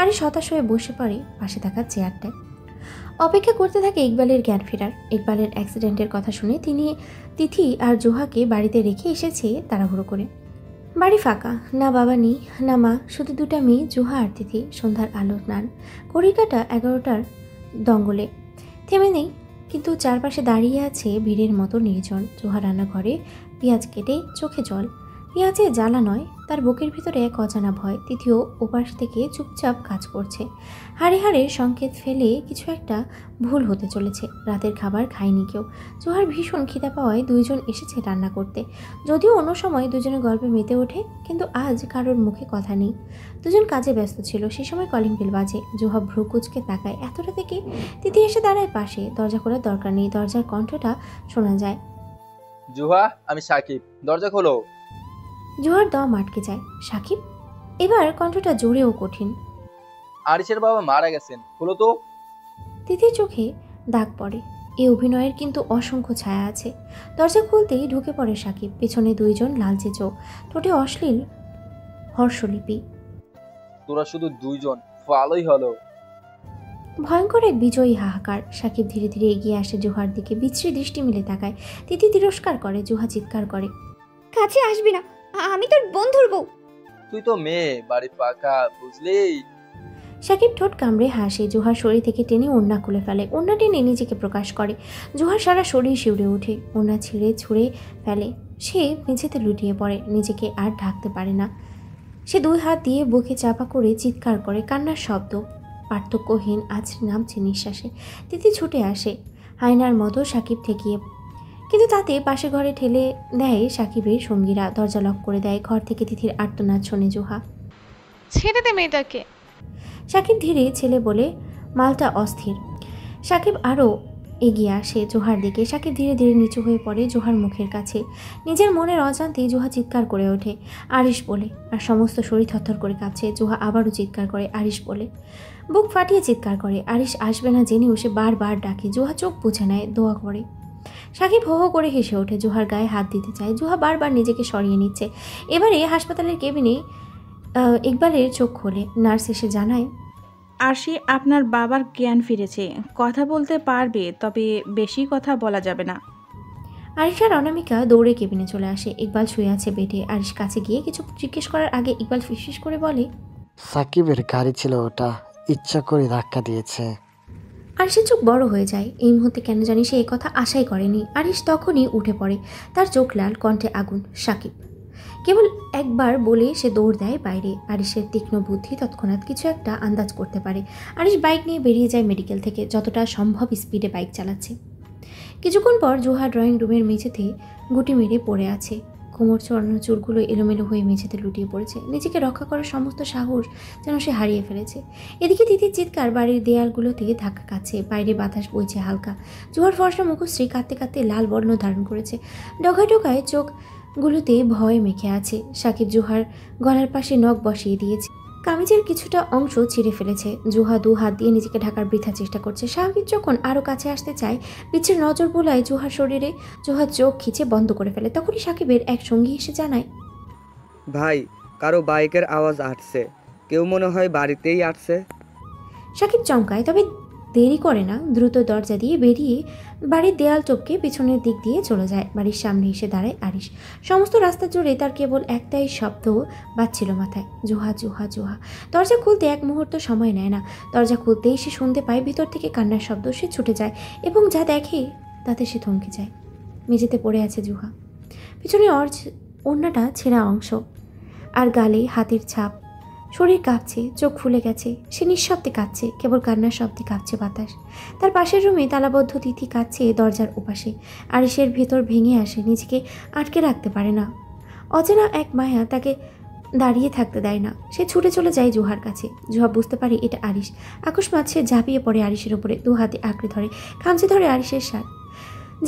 আরিশ হতাশ হয়ে বসে পড়ে পাশে থাকা চেয়ারটায়। অপেক্ষা করতে থাকে ইকবালের জ্ঞান ফেরার। ইকবালের অ্যাক্সিডেন্টের কথা শুনে তিথি আর জোহাকে বাড়িতে রেখে এসেছে তাড়াহুড়ো করে। বাড়ি ফাঁকা, না বাবা নেই, না মা, শুধু দুটা মেয়ে, জোহা আর তিথি। সন্ধ্যার আলো, স্নান, ঘড়ির কাঁটা 11টার দঙ্গলে থেমে নেই। কিন্তু চারপাশে দাঁড়িয়ে আছে ভিড়ের মতো নির্জন। জোহা রান্নাঘরে পেঁয়াজ কেটে, চোখে জল। পেঁয়াজে জ্বালা নয়, তার বুকের ভিতরে এক অজানা ভয়। তৃতীয় ওপাশ থেকে চুপচাপ কাজ করছে, হাড়ে হাড়ে সংকেত ফেলে কিছু একটা ভুল হতে চলেছে। রাতের খাবার খায়নি কেউ। জোহার ভীষণ খিদা পাওয়ায় দুইজন এসেছে রান্না করতে। যদিও অন্য সময় দুজনের গল্পে মেতে ওঠে, কিন্তু আজ কারোর মুখে কথা নেই। দুজন কাজে ব্যস্ত ছিল। সে সময় কলিং বেল বাজে। জোহা ভ্রু কুচকে তাকায়। এতটা থেকে তিথি এসে দাঁড়ায় পাশে। দরজা খোলার দরকার নেই, দরজার কণ্ঠটা শোনা যায়। জুহা, আমি সাকিব, দরজা খোলো। জোহার দম আটকে যায়। সাকিব? এবার কণ্ঠটা জোরে ও কঠিন। আরিশের বাবা মারা গেছেন, খোলো তো। তিথির চোখে দাগ পড়ে। এই অভিনয়ের কিন্তু অসংখ্য ছায়া আছে। দরজা খুলতেই ঢুকে পড়ে সাকিব। পেছনে দুইজন লালচে চোখ, ঠোঁটে অশ্লীল হর্ষলিপি। তোরা শুধু দুইজন, ভালোই হলো। ভয়ঙ্কর এক বিজয়ী হাহাকার। সাকিব ধীরে ধীরে এগিয়ে আসে জোহার দিকে। বিশ্রী দৃষ্টি মিলে তাকায়। তিথি তিরস্কার করে। জোহা চিৎকার করে, কাছে আসবি না, আমি তোর বন্ধুর বউ। তুই তো মেয়ে, বাড়ি পাকা, বুঝলি? সাকিব ঠোঁট কামড়ে হাসে। জোহার শরীর থেকে টেনে ওড়না খুলে ফেলে। ওড়না টেনে নিজেকে প্রকাশ করে। জোহার সারা শরীর শিউরে ওঠে। ওড়না ছিঁড়ে ছুঁড়ে ফেলে। সে মেঝেতে লুটিয়ে পড়ে। নিজেকে আর ঢাকতে পারে না। সে দুই হাত দিয়ে বুকে চাপা করে চিৎকার করে, কান্নার শব্দ পার্থক্যহীন আছড়ে নামছে নিঃশ্বাসে। তিথি ছুটে আসে হায়নার মতো সাকিব ঠেকিয়ে, কিন্তু তাতে পাশে ঘরে ঠেলে দেয় সাকিবের সঙ্গীরা। দরজা লক করে দেয়। ঘর থেকে তিথির আর্তনাদ শোনে জোহা। ছেড়ে দে মেয়েটাকে। সাকিব ধীরে ছেলে বলে, মালটা অস্থির। সাকিব আরও এগিয়ে আসে জোহার দিকে। সাকিব ধীরে ধীরে নিচু হয়ে পড়ে জোহার মুখের কাছে। নিজের মনের অজান্তেই জোহা চিৎকার করে ওঠে, আরিশ বলে। আর সমস্ত শরীর থরথর করে কাঁপছে। জোহা আবারও চিৎকার করে, আরিশ বলে। বুক ফাটিয়ে চিৎকার করে। আরিশ আসবে না জেনেও সে বারবার ডাকে। জোহা চোখ বুঝে নেয়, দোয়া করে। সাকিব হো হো করে হেসে ওঠে। জোহার গায়ে হাত দিতে চায়। জোহা বারবার নিজেকে সরিয়ে নিচ্ছে। এবারে হাসপাতালের কেবিনে ইকবালের চোখ খোলে। নার্স এসে জানায়, আরশি, আপনার বাবার জ্ঞান ফিরেছে, কথা বলতে পারবে, তবে বেশি কথা বলা যাবে না। আরিশ আর অনামিকা দৌড়ে কেবিনে চলে আসে। ইকবাল শুয়ে আছে বেডে। আরিশ কাছে গিয়ে কিছু জিজ্ঞেস করার আগে ইকবাল ফিসফিস করে বলে, সাকিবের গাড়ি ছিল ওটা, ইচ্ছা করে ধাক্কা দিয়েছে। আরিশের চোখ বড় হয়ে যায়। এই মুহূর্তে কেন জানি সে এই কথা আশাই করেনি। আরিশ তখনই উঠে পড়ে। তার চোখ লাল, কণ্ঠে আগুন। সাকিব কেবল একবার বলে সে দৌড় দেয় বাইরে। আরিশের তীক্ষ্ণ বুদ্ধি তৎক্ষণাৎ কিছু একটা আন্দাজ করতে পারে। আরিশ বাইক নিয়ে বেরিয়ে যায় মেডিকেল থেকে। যতটা সম্ভব স্পিডে বাইক চালাচ্ছে। কিছুক্ষণ পর জোহা ড্রয়িং রুমের মেঝেতে গুটি মেরে পড়ে আছে। কোমর চড়ানো চুলগুলো এলোমেলো হয়ে মেঝেতে লুটিয়ে পড়েছে। নিজেকে রক্ষা করার সমস্ত সাহস যেন সে হারিয়ে ফেলেছে। এদিকে তিথির চিৎকার বাড়ির দেয়ালগুলোতে ধাক্কা খাচ্ছে। বাইরে বাতাস বইছে হালকা। জোহার ফর্সা মুখশ্রী কাঁদতে কাঁদতে লাল বর্ণ ধারণ করেছে। ডগায় ডগায় চোখগুলোতে ভয় মেখে আছে। সাকিব জোহার গলার পাশে নখ বসিয়ে দিয়েছে। কামিজের কিছুটা অংশ ছিঁড়ে ফেলেছে। জোহা দু হাত দিয়ে নিজেকে ঢাকার বৃথা চেষ্টা করছে। সাকিব যখন আরও কাছে আসতে চায়, বিচ্ছের নজর বোলায় জোহার শরীরে। জোহা চোখ খিচে বন্ধ করে ফেলে। তখনই সাকিবের এক সঙ্গী এসে জানায়, ভাই, কারো বাইকের আওয়াজ আসছে, কেউ মনে হয় বাড়িতেই আসছে। সাকিব চমকায়, তবে দেরি করে না। দ্রুত দরজা দিয়ে বেরিয়ে বাড়ির দেয়াল টপকে পিছনের দিক দিয়ে চলে যায়। বাড়ির সামনে এসে দাঁড়ায় আরিশ। সমস্ত রাস্তা জুড়ে তার কেবল একটাই শব্দ বাজছিল মাথায়, জোহা জোহা জোহা। দরজা খুলতে এক মুহূর্ত সময় নেয় না। দরজা খুলতেই সে শুনতে পায় ভিতর থেকে কান্নার শব্দ। সে ছুটে যায় এবং যা দেখে তাতে সে থমকে যায়। মেঝেতে পড়ে আছে জোহা। পিছনে ওড়নাটা ছেঁড়া অংশ, আর গালে হাতের ছাপ। শরীর কাঁপছে, চোখ ফুলে গেছে। সে নিঃশব্দে কাঁদছে, কেবল কান্নার শব্দে কাঁপছে বাতাস। তার পাশের রুমে তালাবদ্ধ তিথি কাঁদছে দরজার ওপাশে। আরিশের ভেতর ভেঙে আসে, নিজেকে আটকে রাখতে পারে না। অচেনা এক মায়া তাকে দাঁড়িয়ে থাকতে দেয় না। সে ছুটে চলে যায় জোহার কাছে। জোহা বুঝতে পারে এটা আরিশ। আকস্মাৎ সে ঝাঁপিয়ে পড়ে আরিশের উপরে, দু হাতে আঁকড়ে ধরে, খামচে ধরে আরিশের শার্ট।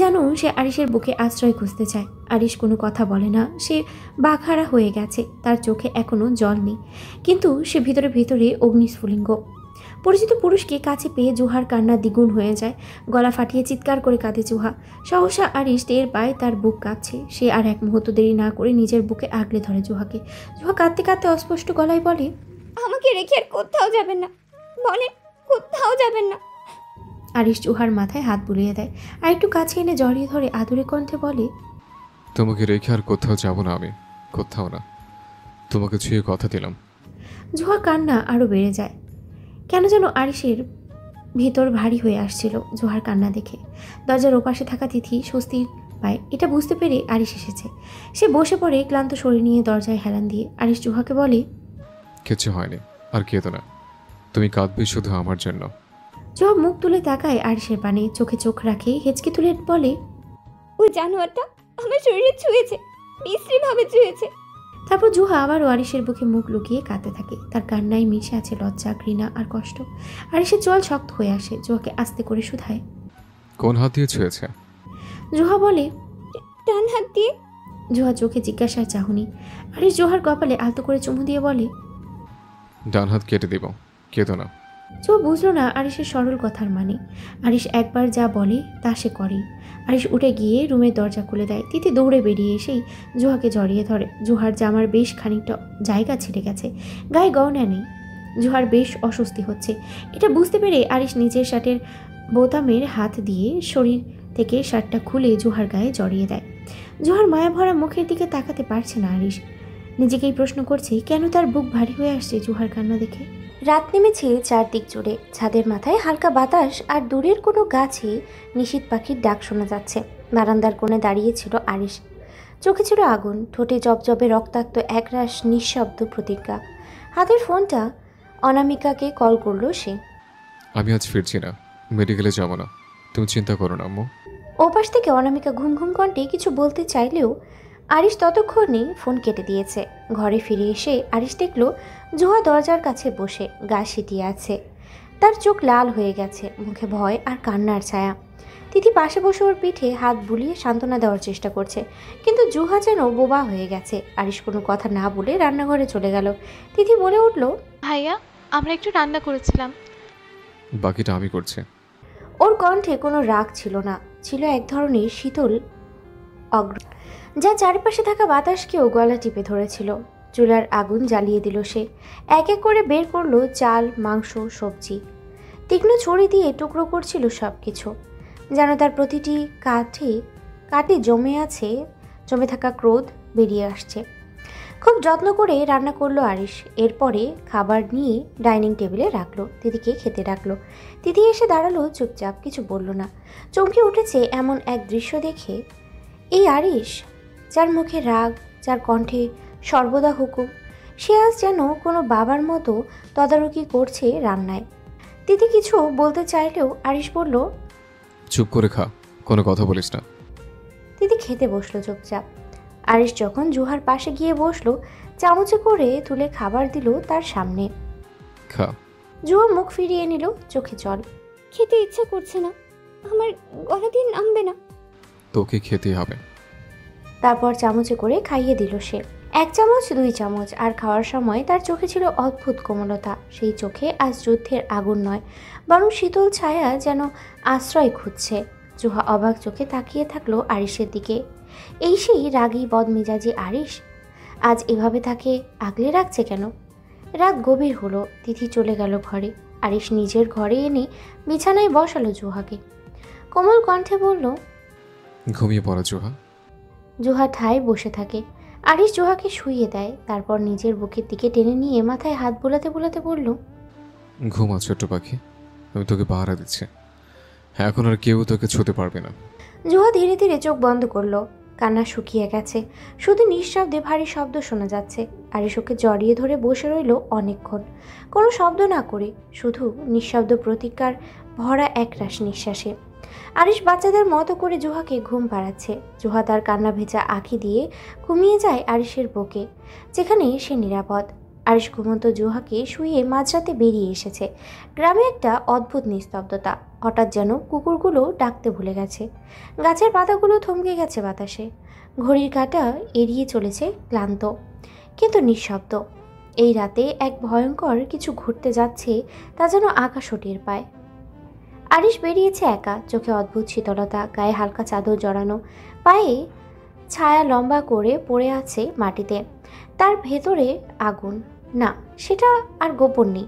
যেন সে আরিশের বুকে আশ্রয় খুঁজতে চায়। আরিশ কোনো কথা বলে না। সে বাঘহারা হয়ে গেছে। তার চোখে এখনও জল নেই, কিন্তু সে ভিতরে ভিতরে অগ্নিস্ফুলিঙ্গ। পরিচিত পুরুষকে কাছে পেয়ে জোহার কান্না দ্বিগুণ হয়ে যায়। গলা ফাটিয়ে চিৎকার করে কাঁদে জোহা। সহসা আরিশ টের পায় তার বুক কাঁপছে। সে আর এক মুহূর্ত দেরি না করে নিজের বুকে আগলে ধরে জোহাকে। জোহা কাঁদতে কাঁদতে অস্পষ্ট গলায় বলে, আমাকে রেখে আর কোথাও যাবেন না, বলেন কোথাও যাবেন না। আরিশ জোহার মাথায় হাত বুলিয়ে দেয়, আর একটু কাছে এনে জড়িয়ে ধরে আদুরে কণ্ঠে বলে, তোমাকে রেখে আর কোথাও যাব না আমি, কোথাও না। তোমাকে ছুঁয়ে কথা দিলাম। জোহার কান্না আরও বেড়ে যায়। কেন যেন আরিশের ভেতর ভারী হয়ে আসছিল জোহার কান্না দেখে। দরজার ওপাশে থাকা তিথি স্বস্তি পায় এটা বুঝতে পেরে আরিশ এসেছে। সে বসে পড়ে ক্লান্ত শরীর নিয়ে দরজায় হেলান দিয়ে। আরিশ জোহাকে বলে, কিচ্ছু হয়নি, আর কেঁদো না, তুমি কাঁদবে শুধু আমার জন্য। জোহা মুখ তুলে তাকায় আরিশের পানে, চোখে চোখ রাখে, হেঁচকি তুলে বলে, ওই জানোয়ারটা আমার শরীরে ছুঁয়েছে, বিশ্রীভাবে ছুঁয়েছে। তারপর জোহা আবারও আরিশের বুকে মুখ লুকিয়ে কাঁদতে থাকে। তার কান্নায় মিশে আছে লজ্জা, ঘৃণা আর কষ্ট। আরিশের জল শক্ত হয়ে আসে। জোহাকে আস্তে করে শুধায়, কোন হাত দিয়ে ছুঁয়েছে? জোহা বলে, ডান হাত দিয়ে। জোহা চোখে জিজ্ঞাসার চাহনি। আরিশ জোহার কপালে আলতো করে চুমু দিয়ে বলে, ডান হাত কেটে দিব, কেঁদো না। জোহা বুঝলো না আরিশের সরল কথার মানে। আরিশ একবার যা বলে তা সে করে। আরিশ উঠে গিয়ে রুমের দরজা খুলে দেয়। তিথি দৌড়ে বেরিয়ে এসেই জোহাকে জড়িয়ে ধরে। জোহার জামার বেশ খানিকটা জায়গা ছেড়ে গেছে, গায়ে গয়না নেই। জোহার বেশ অস্বস্তি হচ্ছে। এটা বুঝতে পেরে আরিশ নিজের শার্টের বোতামের হাত দিয়ে শরীর থেকে শার্টটা খুলে জোহার গায়ে জড়িয়ে দেয়। জোহার মায়া ভরা মুখের দিকে তাকাতে পারছে না। আরিশ নিজেকেই প্রশ্ন করছে কেন তার বুক ভারী হয়ে আসছে জোহার কান্না দেখে। রাত নেমেছে চারদিক জুড়ে। ছাদের মাথায় হালকা বাতাস আর দূরের কোনো গাছে নিশীথ পাখির ডাক শোনা যাচ্ছে। বারান্দার কোণে দাঁড়িয়েছিল আরিশ। চোখে ছিল আগুন, ঠোঁটে জবজবে রক্তাক্ত একরাশ নিঃশব্দ প্রতিজ্ঞা। হাতের ফোনটা অনামিকাকে কল করলো সে। আমি আজ ফিরছি না, মেডিকেলে যাবো না, তুমি চিন্তা করো না আম্মু। ওপাশ থেকে অনামিকা ঘুম ঘুম কণ্ঠে কিছু বলতে চাইলেও আরিশ ততক্ষণে ফোন কেটে দিয়েছে। ঘরে ফিরে এসে আরিশ দেখল জোহা দরজার কাছে বসে গা সিটিয়ে আছে। তার চোখ লাল হয়ে গেছে, মুখে ভয় আর কান্নার ছায়া। তিথি পাশে বসে ওর পিঠে হাত বুলিয়ে সান্ত্বনা দেওয়ার চেষ্টা করছে, কিন্তু জোহা যেন বোবা হয়ে গেছে। আরিশ কোনো কথা না বলে রান্নাঘরে চলে গেল। তিথি বলে উঠল, ভাইয়া আমরা একটু রান্না করেছিলাম। বাকিটা আমি করছি। ওর কণ্ঠে কোনো রাগ ছিল না, ছিল এক ধরনের শীতল অগ্র যা চারিপাশে থাকা বাতাসকেও গলা টিপে ধরেছিল। চুলার আগুন জ্বালিয়ে দিল সে। এক এক করে বের করলো চাল, মাংস, সবজি। তীক্ষ্ণ ছড়ি দিয়ে টুকরো করছিল সব কিছু, যেন তার প্রতিটি কাঠে জমে থাকা ক্রোধ বেরিয়ে আসছে। খুব যত্ন করে রান্না করলো আরিশ। এরপরে খাবার নিয়ে ডাইনিং টেবিলে রাখলো। তিথিকে খেতে ডাকলো। তিথি এসে দাঁড়ালো চুপচাপ, কিছু বলল না। চমকে উঠেছে এমন এক দৃশ্য দেখে। এই আরিশ, যার মুখে রাগ, যার কণ্ঠে সর্বদা হুকুম, সে আজ যেন কোনো বাবার মতো তদারকি করছে রান্নায়। তিথি কিছু বলতে চাইলেও আরিশ বলল, চুপ করে খা, কোনো কথা বলিস না। তিথি খেতে বসলো চুপচাপ। আরিশ যখন জোহার পাশে গিয়ে বসলো, চামচে করে তুলে খাবার দিল তার সামনে। খা। জোহা মুখ ফিরিয়ে নিল, চোখে জল। খেতে ইচ্ছা করছে না, আমার গলা দিয়ে নামবে না। তোকে খেতেই হবে। তারপর চামচে করে খাইয়ে দিল সে। 1 চামচ, 2 চামচ, আর খাওয়ার সময় তার চোখে ছিল অদ্ভুত কোমলতা। সেই চোখে আজ যুদ্ধের আগুন নয়, বরং শীতল ছায়া যেন আশ্রয় খুঁজছে। জোহা অবাক চোখে তাকিয়ে থাকলো আরিশের দিকে। এই সেই রাগী বদমেজাজি আরিশ আজ এভাবে তাকে আগলে রাখছে কেন? রাত গভীর হলো। তিথি চলে গেল ঘরে। আরিশ নিজের ঘরে এনে বিছানায় বসালো জোহাকে। কোমল কণ্ঠে বলল, ঘুমিয়ে পড়ো জোহা। জোহা ঠায় বসে থাকে। আরিশ জোহাকে শুইয়ে দেয়। তারপর নিজের বুকের দিকে টেনে নিয়ে মাথায় হাত বোলাতে বোলাতে বলল, ঘুমা ছোট্ট পাখি, আমি তোকে পাহারা দিচ্ছি, এখন আর কেউ তোকে ছুঁতে পারবে না। জোহা ধীরে ধীরে চোখ বন্ধ করলো। কান্না শুকিয়ে গেছে, শুধু নিঃশব্দে ভারী শব্দ শোনা যাচ্ছে। আরিশ ওকে জড়িয়ে ধরে বসে রইল অনেকক্ষণ, কোনো শব্দ না করে, শুধু নিঃশব্দ প্রতিজ্ঞার ভরা একরাশ নিঃশ্বাসে। আরিশ বাচ্চাদের মতো করে জোহাকে ঘুম পাড়াচ্ছে। জোহা তার কান্না ভেজা আঁখি দিয়ে ঘুমিয়ে যায় আরিশের বুকে, যেখানে সে নিরাপদ। আরিশ ঘুমন্ত জোহাকে শুয়ে মাঝরাতে বেরিয়ে এসেছে। গ্রামে একটা অদ্ভুত নিস্তব্ধতা। হঠাৎ যেন কুকুরগুলো ডাকতে ভুলে গেছে। গাছের পাতাগুলো থমকে গেছে বাতাসে। ঘড়ির কাঁটা এড়িয়ে চলেছে ক্লান্ত, কিন্তু নিঃশব্দ। এই রাতে এক ভয়ঙ্কর কিছু ঘটতে যাচ্ছে, তা যেন আকাশ টের পায়। আরিশ বেরিয়েছে একা, চোখে অদ্ভুত শীতলতা, গায়ে হালকা চাদর জড়ানো, পায়ে ছায়া লম্বা করে পড়ে আছে মাটিতে। তার ভেতরে আগুন, না সেটা আর গোপন নেই।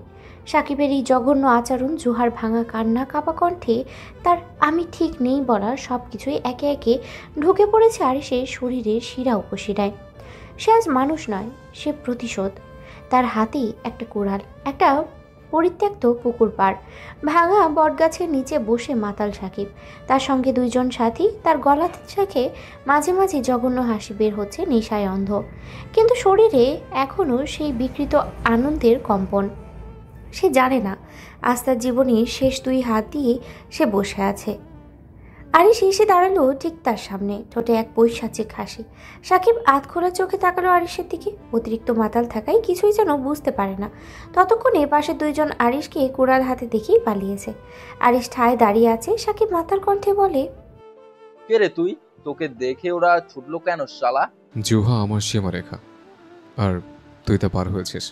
সাকিবের এই জঘন্য আচরণ, জোহার ভাঙা কান্না, কাঁপা কণ্ঠে তার আমি ঠিক নেই বলার সব কিছুই একে একে ঢুকে পড়েছে আরিশের শরীরের শিরা উপশিরায়। সে আজ মানুষ নয়, সে প্রতিশোধ। তার হাতেই একটা কুড়াল, একটা পরিত্যক্ত পুকুর পাড়, ভাঙা বটগাছের নিচে বসে মাতাল সাকিব, তার সঙ্গে দুইজন সাথী। তার গলা থেকে মাঝে মাঝে জঘন্য হাসি বের হচ্ছে, নেশায় অন্ধ, কিন্তু শরীরে এখনও সেই বিকৃত আনন্দের কম্পন। সে জানে না আজ তার জীবনের শেষ 2 হাত দিয়ে সে বসে আছে। আরিশ এসে দাঁড়ালো ঠিক তার সামনে, ঠোঁটে এক পৈশাচিক হাসি। সাকিব আধখোলা চোখে তাকালো আরিশের দিকে, অতিরিক্ত মাতাল থাকায় কিছুই যেন বুঝতে পারে না। ততক্ষণে পাশে 2 জন আরিশকে কুড়াল হাতে দেখেই পালিয়েছে। আরিশ ঠায় দাঁড়িয়ে আছে। সাকিব মাতাল কণ্ঠে বলে, কে রে তুই? তোকে দেখে ওরা ছুটলো কেন শালা? জুহা আমার সীমারেখা, আর তুই তা পার হয়েছিস।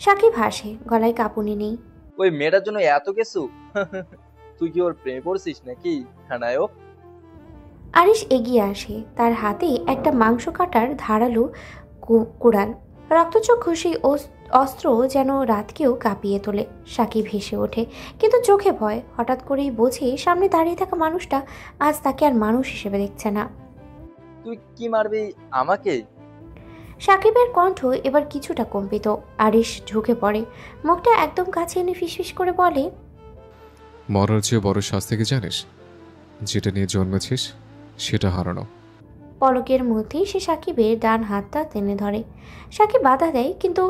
সাকিব হাসে, গলায় কাঁপুনি নেই। ওই মেয়েটার জন্য এত কিছু? তুই কি ওর প্রেমে পড়ছিস নাকি নায়ক? আরিশ এগিয়ে আসে, তার হাতে একটা মাংস কাটার ধারালো কুড়াল। রক্তচক্ষু সেই অস্ত্র যেন রাতকেও কাঁপিয়ে তোলে। সাকিব হেসে ওঠে, কিন্তু চোখে ভয়। হঠাৎ করেই বোঝে সামনে দাঁড়িয়ে থাকা মানুষটা আজ তাকে আর মানুষ হিসেবে দেখছে না। তুই কি মারবি আমাকে? সাকিবের কণ্ঠ এবার কিছুটা কম্পিত। আরিশ ঝুঁকে পড়ে, মুখটা একদম কাছে এনে ফিসফিস করে বলে, মরার চেয়ে বড় শাস্তি কি জানিস? যেটা নিয়ে জন্মেছিস সেটা হারানো। পলকের মধ্যেই সে সাকিবের ডান হাতটা টেনে ধরে। সাকিব বাধা দেয়, কিন্তু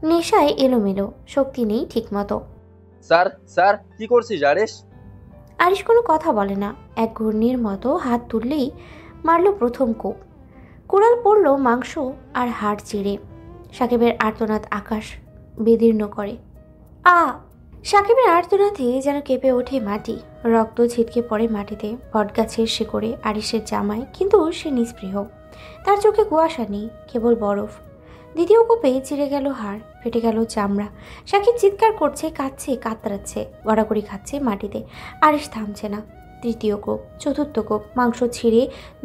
নেশায় এলোমেলো, শক্তি নেই ঠিক মতো। স্যার স্যার কি করছিস আরিশ? আরিশ কোনো কথা বলে না, এক ঘূর্ণির মতো হাত তুললেই মারল প্রথম কোপ। কুড়াল পড়ল মাংস আর হাড় চিড়ে। সাকিবের আর্তনাদ আকাশ বিদীর্ণ করে। সাকিবের আর্তনাদে যেন কেঁপে ওঠে মাটি, রক্ত ছিটকে পড়ে মাটিতে, বটগাছের শিকড়ে, আরিশের জামায়, কিন্তু সে নিস্পৃহ। তার চোখে কুয়াশা নেই, কেবল বরফ। দ্বিতীয় কোপে চিড়ে গেল হাড়, ফেটে গেল চামড়া। সাকিব চিৎকার করছে, কাঁদছে, কাতরাচ্ছে, গড়াগড়ি খাচ্ছে মাটিতে। আরিশ থামছে না। তৃতীয় কোপ, চতুর্থ কোপ, মাংস ছিঁড়ে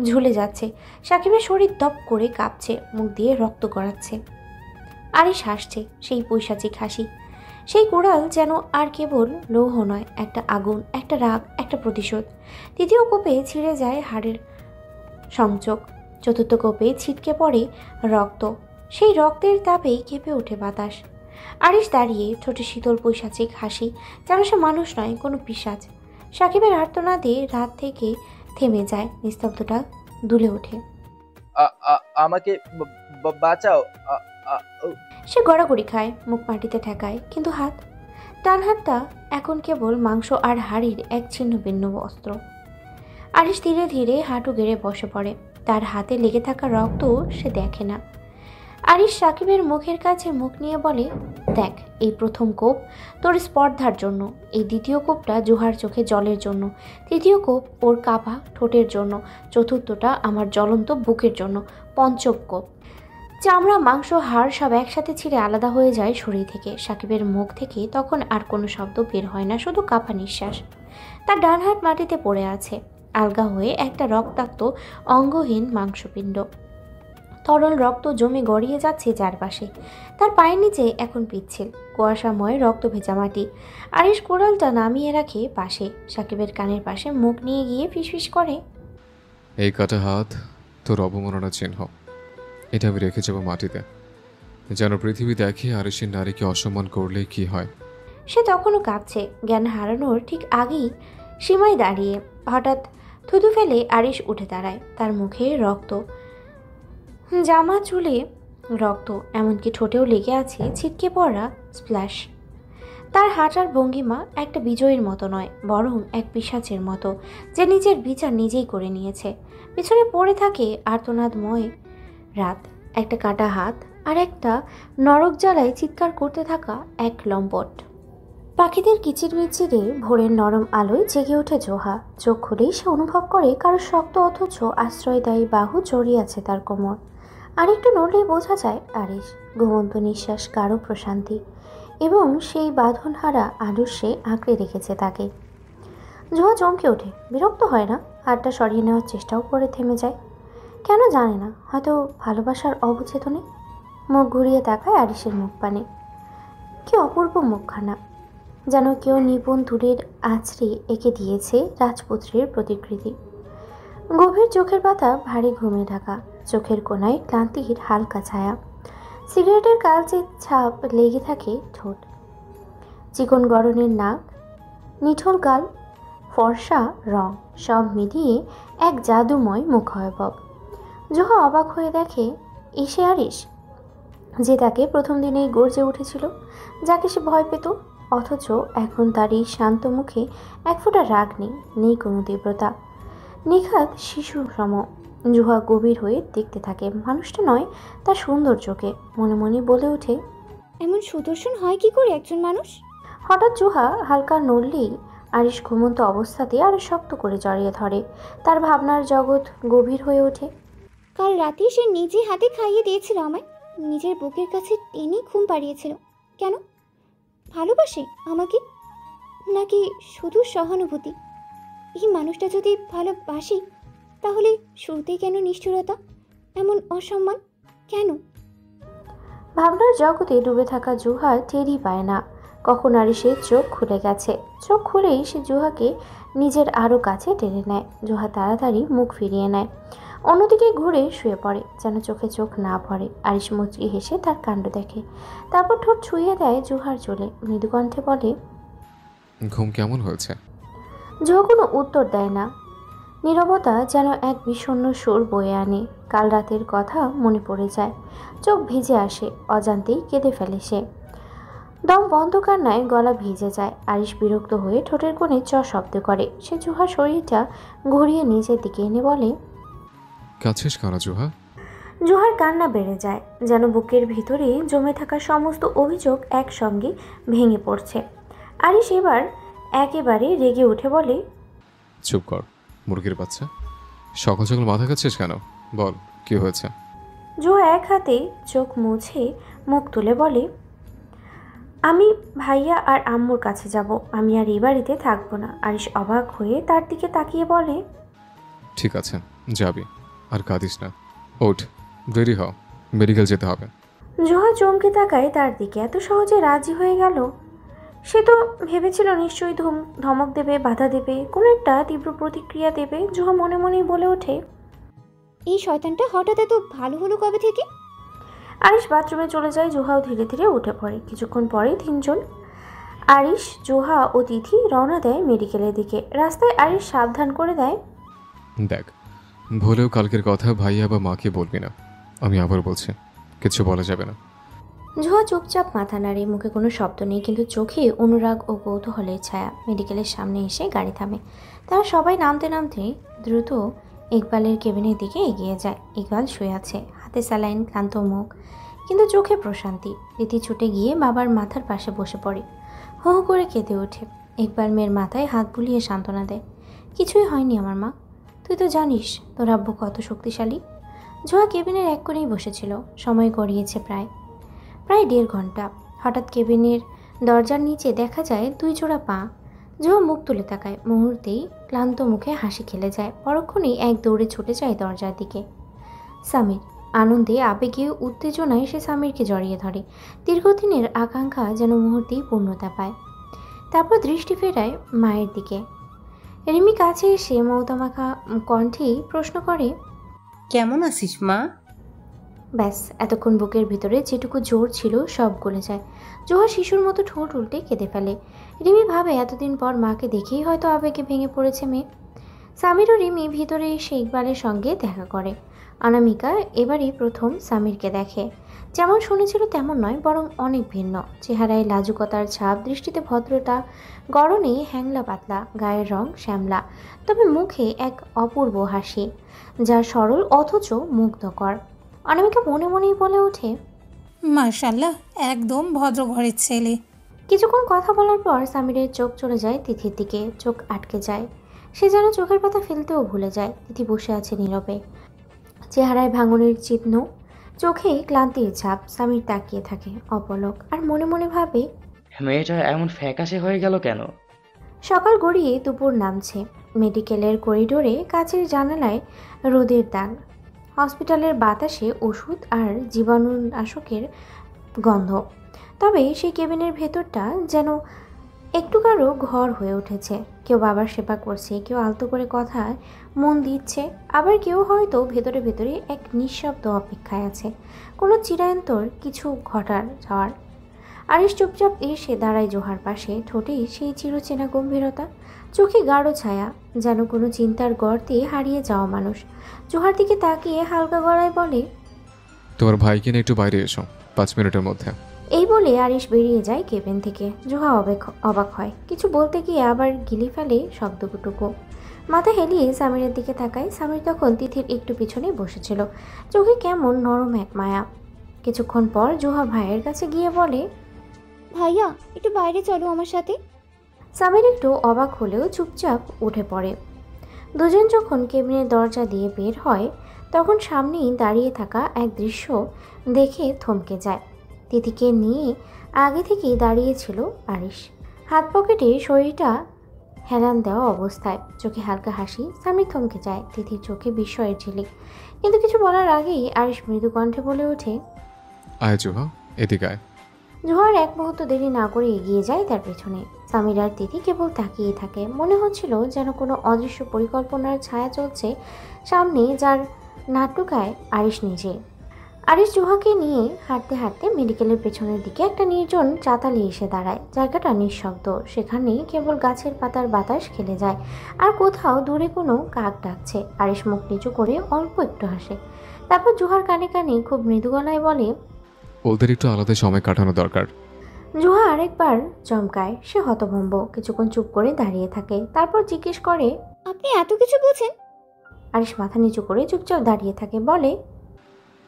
ঝুলে যাচ্ছে। সাকিবের শরীর দপ করে কাঁপছে, মুখ দিয়ে রক্ত গড়াচ্ছে। আরিশ হাসছে, সেই পৈশাচিক হাসি। সেই কুড়াল যেন আর কেবল লৌহ নয়, একটা আগুন, একটা রাগ, একটা প্রতিশোধ। তৃতীয় কোপে ছিঁড়ে যায় হাড়ের সংযোগ। চতুর্থ কোপে ছিটকে পড়ে রক্ত। সেই রক্তের তাপেই কেঁপে ওঠে বাতাস। আরিশ দাঁড়িয়ে, ঠোঁটে শীতল পৈশাচিক হাসি, যেন সে মানুষ নয়, কোনো পিশাচ। সাকিবের আর্তনাদে রাত থেকে থেমে যায়, নিস্তব্ধতা দুলে ওঠে। আমাকে বাঁচাও। সে গড়াগড়ি খায়, মুখ মাটিতে ঠেকায়, কিন্তু হাত, ডান হাতটা এখন কেবল মাংস আর হাড়ির এক ছিন্ন ভিন্ন অস্ত্র। আরিশ ধীরে ধীরে হাঁটু গেড়ে বসে পড়ে। তার হাতে লেগে থাকা রক্ত সে দেখে না। আরিশ সাকিবের মুখের কাছে মুখ নিয়ে বলে, দেখ, এই প্রথম কোপ তোর স্পর্ধার জন্য, এই দ্বিতীয় কোপটা জুহার চোখে জলের জন্য, তৃতীয় কোপ ওর কাঁপা ঠোঁটের জন্য, চতুর্থটা আমার জ্বলন্ত বুকের জন্য, পঞ্চম কোপ চামড়া, মাংস, হাড় সব একসাথে ছিঁড়ে আলাদা হয়ে যায় শরীর থেকে। সাকিবের মুখ থেকে তখন আর কোনো শব্দ বের হয় না, শুধু কাঁপা নিঃশ্বাস। তার ডান হাত মাটিতে পড়ে আছে, আলগা হয়ে একটা রক্তাক্ত অঙ্গহীন মাংসপিণ্ড। তরল রক্ত জমে গড়িয়ে যাচ্ছে চারপাশে। তার পায়ের নিচে এখন পিচ্ছিল কুয়াশাময় রক্ত ভেজা মাটি। আরিশ কোড়ালটা নামিয়ে রাখে পাশে, সাকিবের কানের পাশে মুখ নিয়ে গিয়ে ফিসফিস করে, এই কাটা হাত তোর অবমাননার চিহ্ন। এটা আমি রেখে যাবো মাটিতে, যেন পৃথিবী দেখে আরিশের নারীকে অসম্মান করলে কি হয়। সে তখনও কাঁপছে, জ্ঞান হারানোর ঠিক আগেই সীমায় দাঁড়িয়ে। হঠাৎ থুতু ফেলে আরিশ উঠে দাঁড়ায়। তার মুখে রক্ত, জামা চুলে রক্ত, এমনকি ঠোঁটেও লেগে আছে ছিটকে পড়া স্প্ল্যাশ। তার হাঁটার ভঙ্গিমা একটা বিজয়ীর মতো নয়, বরং এক পিশাচের মতো, যে নিজের বিচার নিজেই করে নিয়েছে। পিছনে পড়ে থাকে আর্তনাদময় রাত, একটা কাটা হাত, আর একটা নরক জ্বালায় চিৎকার করতে থাকা এক লম্পট। পাখিদের কিচিরমিচিরে ভোরের নরম আলোয় জেগে ওঠে জোহা। চোখ খুলেই সে অনুভব করে কারো শক্ত অথচ আশ্রয়দায়ী বাহু জড়িয়ে আছে তার কোমর। আর একটু নড়লেই বোঝা যায় আরিশ। ঘুমন্ত নিঃশ্বাস, গাঢ় প্রশান্তি, এবং সেই বাঁধনহারা আদর্শে আঁকড়ে রেখেছে তাকে। জোহা চমকে ওঠে, বিরক্ত হয় না, হাতটা সরিয়ে নেওয়ার চেষ্টাও করে থেমে যায়। কেন জানে না, হয়তো ভালোবাসার অবচেতনে। মুখ ঘুরিয়ে তাকায় আরিশের মুখ পানে। কি অপূর্ব মুখখানা, যেন কেউ নিপুণ তুলির আঁচড়ে এঁকে দিয়েছে রাজপুত্রের প্রতিকৃতি। গভীর চোখের পাতা ভারী ঘুমে ঢাকা, চোখের কোনায় ক্লান্তির হালকা ছায়া। সিগারেটের কালচে ছাপ লেগে থাকে ঠোঁট। চিকন গড়নের নাক, নিঠোর গাল, ফর্সা রং সব মিলিয়ে এক জাদুময় মুখাবয়ব। জোহা অবাক হয়ে দেখে এসে আরিশ, যে তাকে প্রথম দিনেই গর্জে উঠেছিল, যাকে সে ভয় পেত, অথচ এখন তার এই শান্ত মুখে এক ফোঁটা রাগ নেই, নেই কোনো তীব্রতা, নিখাত শিশু সম। জুহা গভীর হয়ে দেখতে থাকে মানুষটা নয়, তার সুন্দর চোখে। মনে মনে বলে ওঠে, এমন সুদর্শন হয় কি করে একজন মানুষ? হঠাৎ জুহা হালকা নড়লেই আরিশ ঘুমন্ত অবস্থাতে আরো শক্ত করে জড়িয়ে ধরে। তার ভাবনার জগৎ গভীর হয়ে ওঠে। কাল রাতে সে নিজে হাতে খাইয়ে দিয়েছিল আমায়, নিজের বুকের কাছে টেনে ঘুম পাড়িয়েছিল। কেন? ভালোবাসে আমাকে, নাকি শুধু সহানুভূতি? এই মানুষটা যদি ভালোবাসি, তাহলে শুরুতেই কেন নিষ্ঠুরতা, এমন অসম্মান কেন? ভাবনার জগতে ডুবে থাকা জুহা টেরই পায় না কখন আরিশের চোখ খুলে গেছে। চোখ খুলেই সে জুহাকে নিজের আরও কাছে টেনে নেয়। জুহা তাড়াতাড়ি মুখ ফিরিয়ে নেয়, অন্যদিকে ঘুরে শুয়ে পড়ে, যেন চোখে চোখ না পড়ে। আরিশ মুচকি হেসে তার কাণ্ড দেখে, তারপর ঠোঁট ছুঁয়ে দেয় জুহার চুলে, মৃদু কণ্ঠে বলে, ঘুম কেমন হয়েছে? জুহা কোনো উত্তর দেয় না। নীরবতা যেন এক বিষণ্ণ সুর বয়ে আনে। কাল রাতের কথা মনে পড়ে যায়, চোখ ভিজে আসে, অজান্তেই কেঁদে ফেলে সে। দম বন্ধ কান্নায় গলা ভিজে যায়। আরিশ বিরক্ত হয়ে ঠোঁটের কোণে চ শব্দ করে। সে জুহার শরীরটা ঘুরিয়ে নিজের দিকে এনে বলে, কাছিস কেন জুহা? জুহার কান্না বেড়ে যায়, যেন বুকের ভিতরে জমে থাকা সমস্ত অভিযোগ একসঙ্গে ভেঙে পড়ছে। আরিশ এবার একেবারে রেগে উঠে বলে, চুপ কর মুরগির বাচ্চা, সকাল সকাল মাথা খাচ্ছিস কেন? বল কি হয়েছে? জুহা এক হাতে চোখ মুছে মুখ তুলে বলে, আমি ভাইয়া আর আম্মুর কাছে যাব, আমি আর এই বাড়িতে থাকবো না। আরিশ অবাক হয়ে তার দিকে তাকিয়ে বলে, ঠিক আছে যাবি, আর কাঁদিস না, ওঠ, দেরি হ, মেডিকেল যেতে হবে। জুহা চমকে তাকায় তার দিকে, এত সহজে রাজি হয়ে গেল। সে তো ভেবেছিল নিশ্চয়ই ধমক দেবে, বাধা দেবে, কোনো একটা তীব্র প্রতিক্রিয়া দেবে। জুহা মনে মনেই বলে ওঠে, এই শয়তানটা হঠাৎ এত ভালো হলো কবে থেকে? আরিশ বাথরুমে চলে যায়, জুহাও ধীরে ধীরে উঠে পড়ে। কিছুক্ষণ পরে তিনজন, আরিশ, জুহা ও তিথি, রওনা দেয় মেডিকেলের দিকে। রাস্তায় আরিশ সাবধান করে দেয়, দেখ ভুলেও কালকের কথা ভাইয়া বা মাকে বলবি না, আমি আবার বলছি, কিছু বলা যাবে না। জুহা চুপচাপ মাথা নাড়ে, মুখে কোনো শব্দ নেই, কিন্তু চোখে অনুরাগ ও কৌতূহলের ছায়া। মেডিকেলের সামনে এসে গাড়ি থামে। তারা সবাই নামতে নামতে দ্রুত ইকবালের কেবিনের দিকে এগিয়ে যায়। ইকবাল শুয়ে আছে, হাতে স্যালাইন, ক্লান্ত মুখ, কিন্তু চোখে প্রশান্তি। রীতি ছুটে গিয়ে বাবার মাথার পাশে বসে পড়ে, হো হো করে কেঁদে ওঠে। ইকবাল মেয়ের মাথায় হাত বুলিয়ে সান্ত্বনা দেয়, কিছুই হয়নি আমার মা, তুই তো জানিস তোর আব্বু কত শক্তিশালী। জুহা কেবিনের এক কোণেই বসেছিল। সময় গড়িয়েছে প্রায় 1.5 ঘন্টা। হঠাৎ কেবিনের দরজার নিচে দেখা যায় 2 জোড়া পা। জুহা মুখ তুলে তাকায়, মুহূর্তেই ক্লান্ত মুখে হাসি খেলে যায়। পরক্ষণেই এক দৌড়ে ছুটে যায় দরজার দিকে। সামির আনন্দে, আবেগে, উত্তেজনায় সে সামিরকে জড়িয়ে ধরে। দীর্ঘদিনের আকাঙ্ক্ষা যেন মুহূর্তেই পূর্ণতা পায়। তারপর দৃষ্টি ফেরায় মায়ের দিকে। রিমি কাছে এসে মমতামাখা কণ্ঠেই প্রশ্ন করে, কেমন আছিস মা? ব্যাস, এতক্ষণ বুকের ভিতরে যেটুকু জোর ছিল সব গলে যায়। জোহা শিশুর মতো ঠোঁট উল্টে কেঁদে ফেলে। রিমি ভাবে এতদিন পর মাকে দেখেই হয়তো আবেগে ভেঙে পড়েছে মেয়ে। সামির ও রিমি ভিতরে এসে ইকবালের সঙ্গে দেখা করে। অনামিকা এবারই প্রথম সামিরকে দেখে। যেমন শুনেছিল তেমন নয়, বরং অনেক ভিন্ন। চেহারায় লাজুকতার ছাপ, দৃষ্টিতে ভদ্রতা, গড়নে হ্যাংলা পাতলা, গায়ের রং শ্যামলা, তবে মুখে এক অপূর্ব হাসি, যা সরল অথচ মুগ্ধকর। অনামিকা মনে মনেই বলে ওঠে, মাশাআল্লাহ, একদম ভদ্র ঘরের ছেলে। কিছুক্ষণ কথা বলার পর সামিরের চোখ চলে যায় তিথির দিকে। চোখ আটকে যায়, সে যেন চোখের পাতা ফেলতেও ভুলে যায়। তিথি বসে আছে নীরবে, চেহারায় ভাঙনের চিহ্ন, চোখে ক্লান্তির ছাপ। সামির তাকিয়ে থাকে অপলক, আর মনে মনে ভাবে, মেয়েটা এমন ফ্যাকাশে হয়ে গেল কেন? সকাল গড়িয়ে দুপুর নামছে। মেডিকেলের করিডোরে কাচের জানালায় রোদের দাগ, হসপিটালের বাতাসে ওষুধ আর জীবাণুনাশকের গন্ধ। তবে সেই কেবিনের ভেতরটা যেন একটু কারো ঘর হয়ে উঠেছে। কেউ বাবার সেবা করছে, কেউ আলতো করে কথায় মন দিচ্ছে, আবার কেউ হয়তো ভেতরে ভেতরে এক নিঃশব্দ অপেক্ষায় আছে কোনো চিরায়ন্তর কিছু ঘটার যাওয়ার। আরিশ চুপচাপ এসে দাঁড়ায় জোহার পাশে, ঠোঁটে সেই চিরচেনা গম্ভীরতা, চোখে গাঢ় ছায়া, যেন কোনো চিন্তার গর্তে হারিয়ে যাওয়া মানুষ। জোহার দিকে তাকিয়ে হালকা গলায় বলে, তোমার ভাইকে নিয়ে একটু বাইরে এসো, 5 মিনিটের মধ্যে। এই বলে আরিশ বেরিয়ে যায় কেবিন থেকে। জোহা অবাক হয়, কিছু বলতে গিয়ে আবার গিলে ফেলে শব্দটুকু। মাথা হেলিয়ে সামিরের দিকে তাকায়। সামির তখন তিথির একটু পিছনে বসেছিল, চোখে কেমন নরম এক মায়া। কিছুক্ষণ পর জোহা ভাইয়ের কাছে গিয়ে বলে, ভাইয়া একটু বাইরে চলো আমার সাথে। সামির একটু অবাক হলেও চুপচাপ উঠে পড়ে। দুজন যখন কেবিনের দরজা দিয়ে বের হয়, তখন সামনেই দাঁড়িয়ে থাকা এক দৃশ্য দেখে থমকে যায়। তিথিকে নিয়ে আগে থেকেই দাঁড়িয়েছিল আরিশ, হাত পকেটে শরীরটা হেলান দেওয়া অবস্থায়, চোখে হালকা হাসি। সামির থমকে যায়, তিথির চোখে বিস্ময়ের ঝিলিক। কিন্তু কিছু বলার আগেই আরিশ মৃদু কণ্ঠে বলে ওঠে, আয় জোহা, এদিকে আয়। জোহার এক মুহূর্ত দেরি না করে এগিয়ে যায় তার পেছনে। সামির আর তিথি কেবল তাকিয়ে থাকে। মনে হচ্ছিল যেন কোনো অদৃশ্য পরিকল্পনার ছায়া চলছে সামনে, যার নাট্যকায় আরিশ নিজে। আরিশ জোহাকে নিয়ে হাঁটতে হাঁটতে মেডিকেলের পেছনের দিকে একটা নির্জন চাতালে এসে দাঁড়ায়। জায়গাটা নিঃশব্দ, সেখানে কেবল গাছের পাতার বাতাস খেলে যায়, আর কোথাও দূরে কোনো কাক ডাকছে। আরিশ মুখ নিচু করে অল্প একটু হাসে, তারপর জোহার কানে কানে খুব মৃদু গলায় বলে, ওদের একটু আলাদা সময় কাটানো দরকার। জোহা আরেকবার চমকায়। সে হতভম্ব, কিছুক্ষণ চুপ করে দাঁড়িয়ে থাকে, তারপর জিজ্ঞেস করে, আপনি এত কিছু বোঝেন? আরিশ মাথা নিচু করে চুপচাপ দাঁড়িয়ে থাকে, বলে,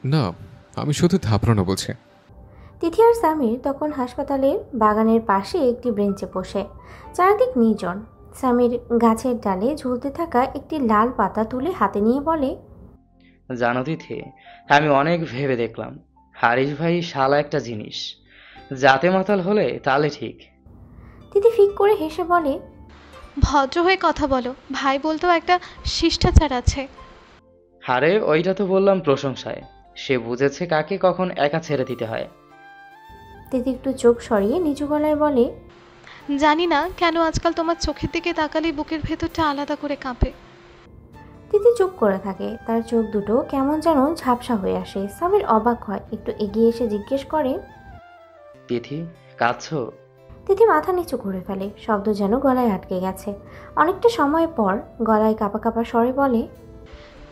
না, আমি শুধু থাপড়ানো বলছি। তিথি আর সামির তখন হাসপাতালের বাগানের পাশে একটি বেঞ্চে বসে। চারদিক নির্জন। সামির গাছের ডালে ঝুলতে থাকা একটি লাল পাতা তুলে হাতে নিয়ে বলে, জানো তিথি, আমি অনেক ভেবে দেখলাম, হারিস ভাই শালা একটা জিনিস, যাতে মাতাল হলে তাহলে ঠিক। তিথি ফিক করে হেসে বলে, ভদ্র হয়ে কথা বলো, ভাই বলতেও একটা শিষ্টাচার আছে। আরে ওইটা তো বললাম প্রশংসায়, সে বুঝেছে কাকে কখন একা ছেড়ে দিতে হয়। তিথি একটু চোখ সরিয়ে নিচু গলায় বলে, জানি না কেন আজকাল তোমার চোখের দিকে তাকালে বুকের ভেতরটা আলাদা করে কাঁপে। তিথি চুপ করে থাকে, তার চোখ দুটো কেমন যেন ঝাপসা হয়ে আসে। সামির অবাক হয়, একটু এগিয়ে এসে জিজ্ঞেস করে, তিথি, কাঁদছো? তিথি মাথা নিচু করে ফেলে, শব্দ যেন গলায় আটকে গেছে। অনেকটা সময় পর গলায় কাঁপা কাঁপা স্বরে বলে,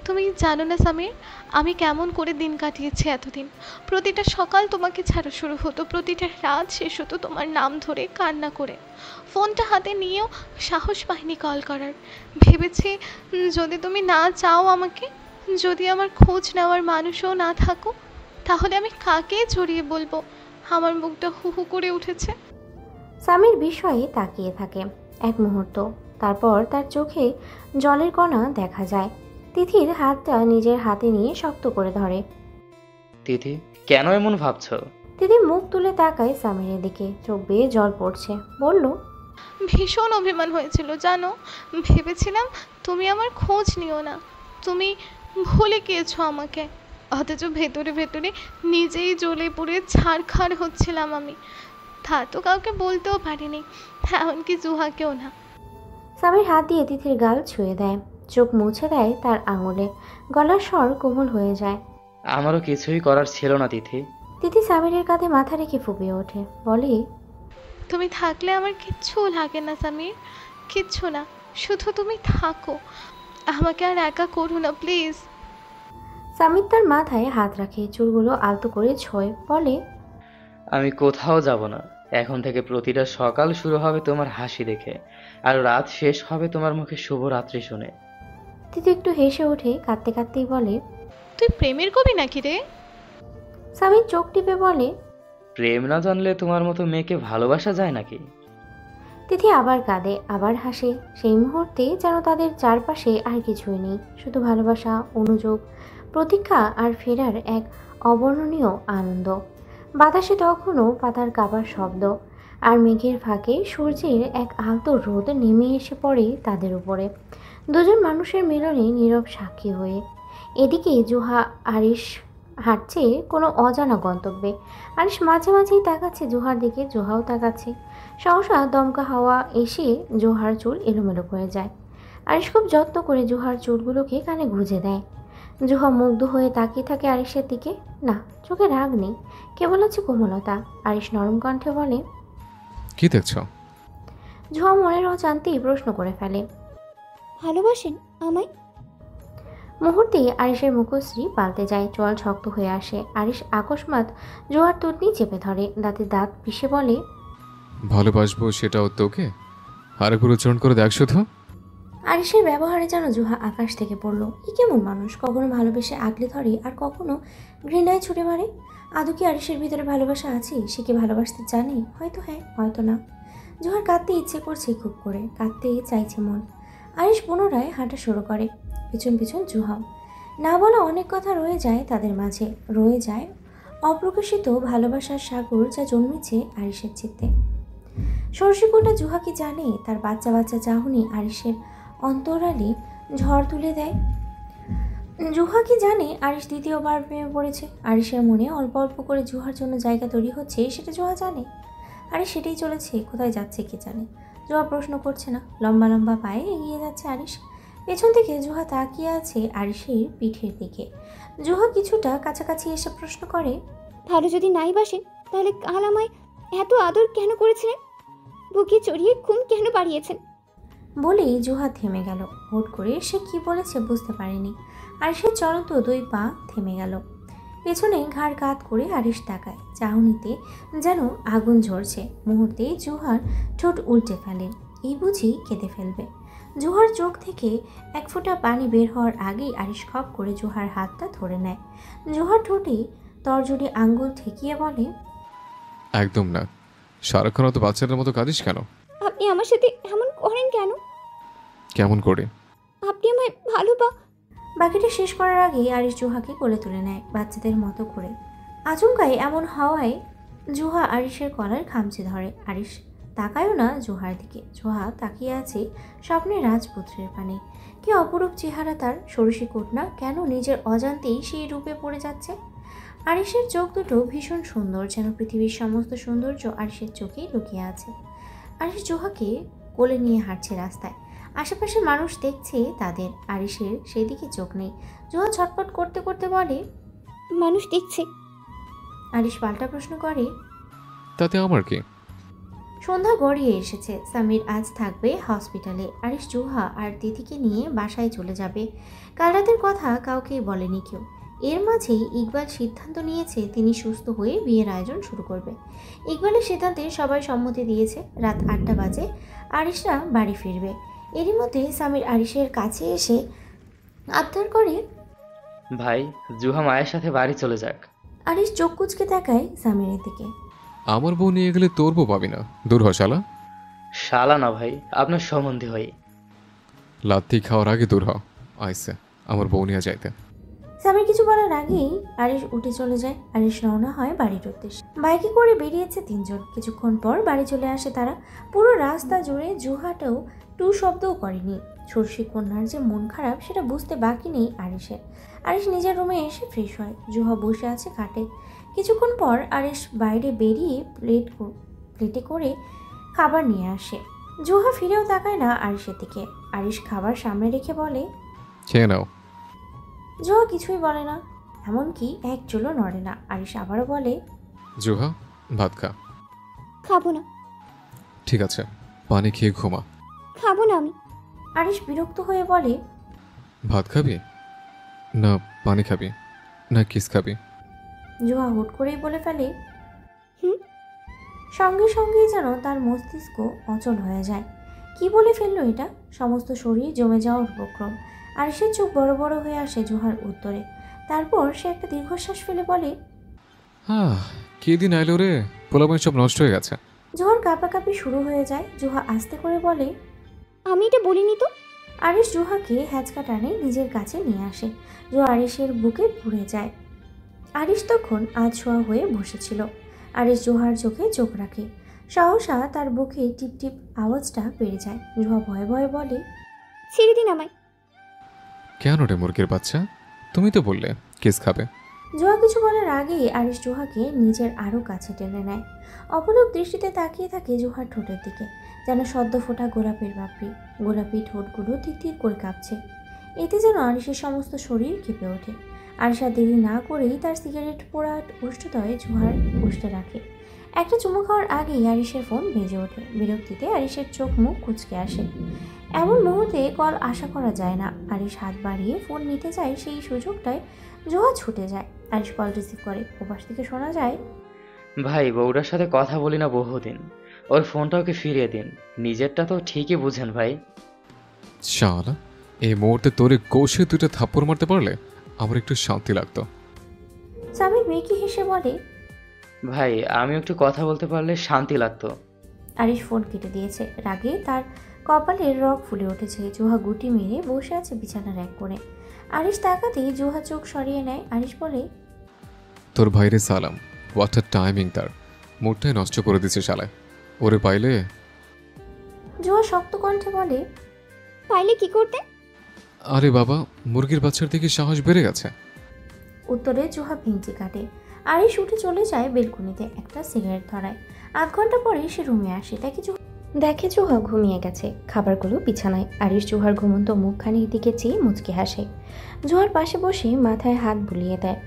তুমি জানো না সামির, আমি কেমন করে দিন কাটিয়েছি এতদিন। প্রতিটা সকাল তোমাকে ছাড়া শুরু হতো, প্রতিটা রাত শেষ হতো তোমার নাম ধরে কান্না করে। ফোনটা হাতে নিয়েও সাহস পাইনি কল করার। ভেবেছি যদি তুমি না চাও আমাকে, যদি আমার খোঁজ নেওয়ার মানুষও না থাকো, তাহলে আমি কাকে জড়িয়ে বলবো। আমার মুখটা হু হু করে উঠেছে। সামির বিস্ময়ে তাকিয়ে থাকে এক মুহূর্ত, তারপর তার চোখে জলের কণা দেখা যায়। তিথির হাতটা নিজের হাতে নিয়ে শক্ত করে ধরে। তিথি, কেন এমন ভাবছো? তিথি মুখ তুলে তাকায় সামিরের দিকে, চোখ বেয়ে জল পড়ছে। বলল, ভীষণ অভিমান হয়েছিল জানো, ভেবেছিলাম তুমি আমার খোঁজ নিও না, তুমি ভুলে গিয়েছো আমাকে। অথচ ভেতরে ভেতরে নিজেই জ্বলে পুড়ে ছারখার হচ্ছিলাম আমি। তা তো কাউকে বলতেও পারিনি, এমনকি জুহাকেও না। সামির হাত দিয়ে তিথির গাল ছুঁয়ে দেয়, চোখ মুছে দেয় তার আঙুলে। গলার স্বর কোমল হয়ে যায়, আমারও কিছুই করার ছিল না তিথি। তিথি সামিরের কাঁধে মাথা রেখে ফুঁপিয়ে ওঠে, বলে, তুমি থাকলে আমার কিচ্ছু লাগে না সামির, কিচ্ছু না, শুধু তুমি থাকো, আমাকে আর একা করো না প্লিজ। সামির তার মাথায় হাত রাখে, চুলগুলো আলতো করে ছোঁয়, বলে, আমি কোথাও যাব না। এখন থেকে প্রতিটা সকাল শুরু হবে তোমার হাসি দেখে, আর রাত শেষ হবে তোমার মুখে শুভরাত্রি শুনে। তিথি একটু হেসে ওঠে, কাঁদতে কাঁদতেই বলে, তুই প্রেমের কবি নাকি রে? সামির চোখ টিপে বলে, প্রেম না জানলে তোমার মতো মেয়েকে ভালোবাসা যায় নাকি? তিথি আবার কাঁদে, আবার হাসে। সেই মুহূর্তে যেন তাদের চারপাশে আর কিছুই নেই, শুধু ভালোবাসা, অনুযোগ, প্রতীক্ষা আর ফেরার এক অবর্ণনীয় আনন্দ। বাতাসে তখনও পাতার কাঁপার শব্দ, আর মেঘের ফাঁকে সূর্যের এক আলতো রোদ নেমে এসে পড়ে তাদের উপরে, দুজন মানুষের মিলনে নীরব সাক্ষী হয়ে। এদিকে জোহা আরিশ হাঁটছে কোনো অজানা গন্তব্যে। আরিশ মাঝে মাঝেই তাকাচ্ছে জোহার দিকে, জোহাও তাকাচ্ছে। সহসা দমকা হাওয়া এসে জোহার চুল এলোমেলো করে যায়। আরিশ খুব যত্ন করে জোহার চুলগুলোকে কানে গুঁজে দেয়। জুহা মুগ্ধ হয়ে তাকিয়ে থাকে আরিশের দিকে। না, চোখে রাগ নেই, কেবল আছে কোমলতা। আরিশ নরম কণ্ঠে বলে, কি দেখছ? জুহা মনের অজান্তেই প্রশ্ন করে ফেলে, ভালোবাসেন আমায়? মুহূর্তেই আরিশের মুখশ্রী পাল্টে যায়, চোয়াল শক্ত হয়ে আসে। আরিশ আকস্মাৎ জুহার তুতনি চেপে ধরে, দাঁতে দাঁত পিষে বলে, ভালোবাসবো সেটাও তোকে? আরেকবার উচ্চারণ করে দেখ শুধু। আরিশের ব্যবহারে যেন জুহা আকাশ থেকে পড়ল। এ কেমন মানুষ, কখনো ভালোবেসে আগলে ধরে আর কখনো ঘৃণায় ছুটে মারে। আদৌ কি আরিশের ভিতরে ভালোবাসা আছে? সে কি ভালোবাসতে জানে? হয়তো হ্যাঁ, হয়তো না। জুহার কাঁদতে ইচ্ছে করছে খুব করে, কাঁদতে চাইছে মন। আরিশ পুনরায় হাঁটা শুরু করে, পিছন পিছন জুহাও। না বলা অনেক কথা রয়ে যায় তাদের মাঝে, রয়ে যায় অপ্রকাশিত ভালোবাসার সাগর যা জন্মেছে আরিশের চিত্তে। সরষিকোটা জুহা কি জানে তার বাচ্চা বাচ্চা চাহনি আরিশের অন্তরালে ঝড় তুলে দেয়? জুহা কি জানে আরিশ দ্বিতীয়বার প্রেমে পড়েছে? আরিশের মনে অল্প অল্প করে জুহার জন্য জায়গা তৈরি হচ্ছে, সেটা জুহা জানে। আরিশ সেটাই চলেছে, কোথায় যাচ্ছে কে জানে। জুহা প্রশ্ন করছে না, লম্বা লম্বা পায়ে এগিয়ে যাচ্ছে আরিশ। পেছন থেকে জুহা তাকিয়ে আছে আরিশের পিঠের দিকে। জুহা কিছুটা কাছাকাছি এসে প্রশ্ন করে, ভালো যদি নাই বাসেন তাহলে কাল আমায় এত আদর কেন করেছিলেন? বুকে চড়িয়ে ঘুম কেন পাড়িয়েছেন? বলেই জুহা থেমে গেল। হুট করে সে কি বলেছে বুঝতে পারেনি। আরিশের চলন্ত দুই পা থেমে গেল। পেছনে ঘাড় কাত করে আরিশ তাকায়, চাহনিতে যেন আগুন ঝরছে। মুহূর্তে জুহার ঠোঁট উল্টে ফেলে, এই বুঝি কেঁদে ফেলবে। জুহার চোখ থেকে এক ফোঁটা পানি বের হওয়ার আগেই আরিশ খপ করে জুহার হাতটা ধরে নেয়। জুহার ঠোঁটে তর্জনী আঙ্গুল ঠেকিয়ে বলে, একদম না, সারাক্ষণ অত বাচ্চাদের মতো কাঁদিস কেন? আপনি আমার সাথে এমন করেন কেন? কেমন করে? আপনি আমায় বাকিটা শেষ করার আগেই আরিশ জুহাকে কোলে তুলে নেয় বাচ্চাদের মতো করে। আচমকাই এমন হাওয়ায় জুহা আরিশের কলার খামচে ধরে। আরিশ তাকায়ও না জুহার দিকে। জুহা তাকিয়ে আছে স্বপ্নের রাজপুত্রের পানে। কি অপরূপ চেহারা তার! ষোড়শী না কেন নিজের অজান্তেই সেই রূপে পড়ে যাচ্ছে। আরিশের চোখ দুটো ভীষণ সুন্দর, যেন পৃথিবীর সমস্ত সৌন্দর্য আরিশের চোখেই লুকিয়ে আছে। আরিশ জুহাকে কোলে নিয়ে হাঁটছে রাস্তায়। আশেপাশের মানুষ দেখছে তাদের, আরিশের সেদিকে চোখ নেই। জুহা ছটফট করতে করতে বলে, মানুষ দেখছে? আরিশ পাল্টা প্রশ্ন করে, তাতে আমার কি? সন্ধ্যা গড়িয়ে এসেছে। সামির আজ থাকবে হসপিটালে। আরিশ জুহা আর দিদিকে নিয়ে বাসায় চলে যাবে। কাল রাতের কথা কাউকেই বলেনি কেউ। এর মাঝেই ইকবাল সিদ্ধান্ত নিয়েছে তিনি সুস্থ হয়ে বিয়ের আয়োজন শুরু করবে। ইকবালের সিদ্ধান্তে সবাই সম্মতি দিয়েছে। রাত 8টা বাজে আরিশরা বাড়ি ফিরবে। এরই মধ্যে সামির আরিশের কাছে এসে আবদার করে, ভাই, জুহা মায়ের সাথে বাড়ি চলে যাক। আরিশ চোখ কুচকে তাকায় সামিরের দিকে। আমার বউ নিয়ে গেলে তোর বউ পাবি না, দূর হ শালা। শালা না ভাই, আপনার সম্বন্ধী হই। লাত্তি খাওয়ার আগে দূর হ। আইসে আমার বউ নিয়ে যাইতে। সামির কিছু বলার আগেই আরিশ উঠে চলে যায়। আরিশ রওনা হয় বাড়ির উদ্দেশ্যে। বাইকে করে বেরিয়েছে 3 জন। কিছুক্ষণ পর বাড়ি চলে আসে তারা। পুরো রাস্তা জুড়ে জুহাটাও টু শব্দও করেনি। ষোড়শী কন্যার যে মন খারাপ সেটা বুঝতে বাকি নেই আরিশের। আরিশ নিজের রুমে এসে ফ্রেশ হয়। জুহা বসে আছে খাটে। কিছুক্ষণ পর আরিশ বাইরে বেরিয়ে প্লেটে করে খাবার নিয়ে আসে। জুহা ফিরেও তাকায় না আরিশের দিকে। আরিশ খাবার সামনে রেখে বলে, খেয়ে নাও। জুহা কিছুই বলে না, এমনকি এক চুলও নড়ে না। আরিশ আবারও বলে, জুহা ভাত খা। খাবো না। ঠিক আছে, পানি খেয়ে ঘুমা। খাবো না আমি। আরিশ বিরক্ত হয়ে বলে, ভাত খাবি না পানি খাবি না কিস খাবি? জুহা হুট করেই বলে ফেলে, সঙ্গে সঙ্গেই যেন তার মস্তিষ্ক অচল হয়ে যায়। কি বলে ফেললো এটা? সমস্ত শরীর জমে যাওয়ার উপক্রম। আরিশের চোখ বড় বড় হয়ে আসে জুহার উত্তরে। তারপর সে একটা দীর্ঘশ্বাস ফেলে বলে, কি দিন আইলো রে, পোলাপান সব নষ্ট হয়ে গেছে। জুহার কাঁপাকাঁপি শুরু হয়ে যায়। জুহা আস্তে করে বলে, আমি এটা বলিনি তো। আরিশ জুহাকে হ্যাচকা টানে নিজের কাছে নিয়ে আসে। জুহা আরিশের বুকে পুড়ে যায়। আরিশ তখন আধশোয়া হয়ে বসেছিল। আরিশ জুহার চোখে চোখ রাখে। সহসা তার বুকে টিপ টিপ আওয়াজটা বেড়ে যায়। জুহা ভয়ে ভয়ে বলে, ছেড়ে দিন আমায়। কেন রে মুরগির বাচ্চা, তুমি তো বললে কিস খাবে। জুহা কিছু বলার আগেই আরিশ জুহাকে নিজের আরও কাছে টেনে নেয়। অপলক দৃষ্টিতে তাকিয়ে থাকে জুহার ঠোঁটের দিকে, যেন সদ্য ফোটা গোলাপের পাপড়ি। গোলাপি ঠোঁটগুলো তিতির করে কাঁপছে। এতে যেন আরিশের সমস্ত শরীর কেঁপে ওঠে। আরিশ আর দেরি না করেই তার সিগারেট পোড়া উষ্ঠদয়ে জুহার উষ্ঠে রাখে। একটা চুমু খাওয়ার আগেই আরিশের ফোন বেজে ওঠে। বিরক্তিতে আরিশের চোখ মুখ কুঁচকে আসে। এমন মুহূর্তে কল আশা করা যায় না। আরিশ হাত বাড়িয়ে ফোন নিতে যায়, সেই সুযোগটায় জুহা ছুটে যায়। আরিশ কল রিসিভ করে। ওপাশ থেকে শোনা যায়, ভাই বউটার সাথে কথা বলি না বহুদিন, ওর ফোনটা ওকে ফিরিয়ে দিন। নিজেরটা তো ঠিকই বুঝেন ভাই। শালা, এই মুহূর্তে তোরে কষে দুটো থাপ্পড় মারতে পারলে আমার একটু শান্তি লাগতো। সামির মেকি হেসে বলে, ভাই আমি একটু কথা বলতে পারলে শান্তি লাগতো। আরিশ ফোন কেটে দিয়েছে। রাগে তার কপালের রগ ফুলে উঠেছে। জুহা গুটি মেরে বসে আছে বিছানার এক কোণে। আরিশ তাকাতেই জুহা চোখ সরিয়ে নেয়। আরিশ বলে, তোর ভাইরে সালাম। হোয়াট আ টাইমিং, তার মুডটাই নষ্ট করে দিচ্ছে শালায়। ওরে পাইলে। জুহা শক্ত কণ্ঠে বলে, পাইলে কি করতে? আরে বাবা, মুরগির বাচ্চার দিকে সাহস বেড়ে গেছে। উত্তরে জুহা ভিঞ্চি কাটে। আরিশ উঠে চলে যায় বেলকুনিতে, একটা সিগারেট ধরায়। আধ ঘন্টা পরে সে রুমে আসে। দেখে জুহা ঘুমিয়ে গেছে। খাবারগুলো বিছানায়। আরিশ জুহার ঘুমন্ত মুখখানির দিকে চেয়ে মুচকি হাসে। জুহার পাশে বসে মাথায় হাত বুলিয়ে দেয়।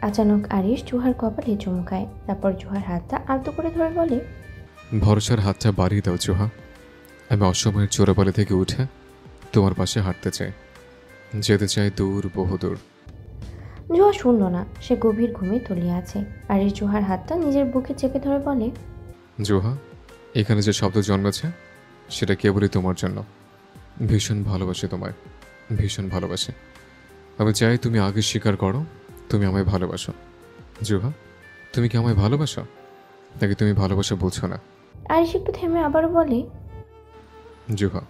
আচানক আরিশ জুহার কপালে চুমু খায়। তারপর জুহার হাতটা আলতো করে ধরে বলে, ভরসার হাতটা বাড়িয়ে দাও জুহা। আমি অসময়ের চোরাবালি থেকে উঠে তোমার পাশে হাঁটতে চাই, যেতে চাই দূর, বহুদূর। জুহা শুনল না। সে গভীর ঘুমে তলিয়ে আছে। আরিশ জুহার হাতটা নিজের বুকে চেপে ধরে বলে, জুহা, এখানে যে শব্দ জন্মেছে সেটা কেবলই তোমার জন্য। ভীষণ ভালোবাসি তোমায়, ভীষণ ভালোবাসি। আমি চাই তুমি আগে স্বীকার করো তুমি আমায় ভালোবাসো। জুহা, তুমি কি আমায় ভালোবাসো, নাকি তুমি ভালোবাসা বুঝো না? আরিশ একটু থেমে আবারও বলে, জুহা,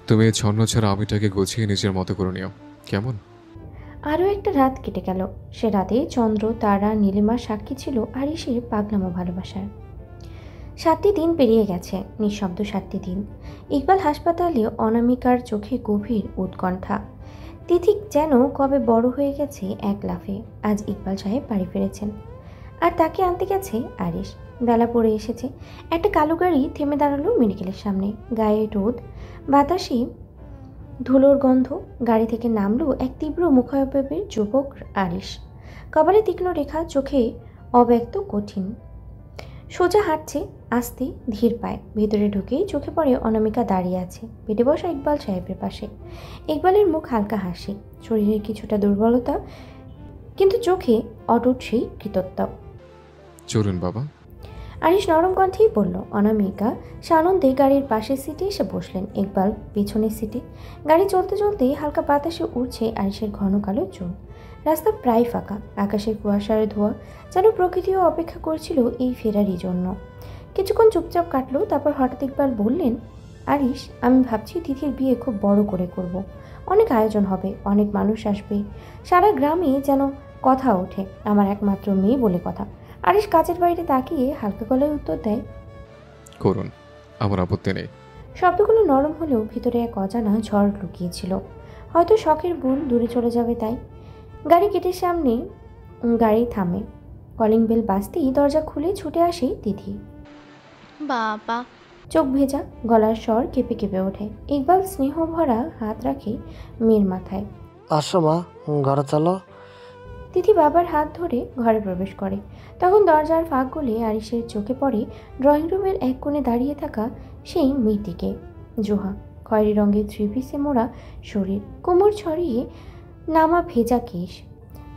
তুমি এই ছন্ন ছাড়া আমিটাকে গুছিয়ে নিজের মতো করে নিও, কেমন? আরও একটা রাত কেটে গেল। সে রাতে চন্দ্র, তারা, নীলিমার সাক্ষী ছিল আরিশের পাগলামো ভালোবাসার। 7টি দিন পেরিয়ে গেছে, নিঃশব্দ 7টি দিন। ইকবাল হাসপাতালে। অনামিকার চোখে গভীর উৎকণ্ঠা। তিথি যেন কবে বড় হয়ে গেছে এক লাফে। আজ ইকবাল সাহেব বাড়ি ফিরেছেন, আর তাকে আনতে গেছে আরিশ। বেলা পড়ে এসেছে। একটা কালো গাড়ি থেমে দাঁড়ালো মেডিকেলের সামনে। গায়ে রোদ, বাতাসে ধুলোর গন্ধ। গাড়ি থেকে নামলো এক তীব্র মুখাবয়বের যুবক আরিশ। কপালে তীক্ষ্ণ রেখা, চোখে অব্যক্ত কঠিন। সোজা হাঁটছে, আস্তে ধীর পায়। ভেতরে ঢুকেই চোখে পড়ে অনামিকা দাঁড়িয়ে আছে পেটে বসা ইকবাল সাহেবের পাশে। ইকবালের মুখ হালকা হাসি, শরীরের কিছুটা দুর্বলতা, কিন্তু চোখে অটুট সেই কৃতত্ব। চলুন বাবা। আরিশ নরম কণ্ঠেই বলল। অনামিকা সানন্দে গাড়ির পাশের সিটে এসে বসলেন। ইকবাল পেছনের সিটে। গাড়ি চলতে চলতে হালকা বাতাসে উড়ছে আরিশের ঘন কালো চুল। রাস্তা প্রায় ফাঁকা। আকাশের কুয়াশার ধোয়া, যেন প্রকৃতিও অপেক্ষা করছিল এই ফেরারই জন্য। কিছুক্ষণ চুপচাপ কাটলো। তারপর হঠাৎ ইকবাল বললেন, আরিশ, আমি ভাবছি তিথির বিয়ে খুব বড় করে করব। অনেক আয়োজন হবে, অনেক মানুষ আসবে, সারা গ্রামে যেন কথা ওঠে। আমার একমাত্র মেয়ে বলে কথা। আরিশ কাচের বাইরে তাকিয়ে হালকা গলায় উত্তর দেয়, করুন, আমার আপত্তি নেই। শব্দগুলো নরম হলেও ভিতরে এক অজানা ঝড় লুকিয়েছিল। হয়তো শখের বোন দূরে চলে যাবে তাই। গাড়ি গেটের সামনে গাড়ি থামে। কলিং বেল বাজতেই দরজা খুলে ছুটে আসে তিথি। বাবা, চোখ ভেজা, গলার স্বর কেঁপে কেঁপে ওঠে। ইকবাল স্নেহ ভরা হাত রাখে মেয়ের মাথায়। আসো মা, ঘরে চলো। তিথি বাবার হাত ধরে ঘরে প্রবেশ করে। তখন দরজার ফাঁক গলে আরিশের চোখে পড়ে ড্রয়িং রুমের এক কোণে দাঁড়িয়ে থাকা সেই মেয়েটিকে। জোহা, খয়েরি রঙের থ্রি পিসে মোড়া শরীর, কোমর ছড়িয়ে নামা ভেজা কেশ,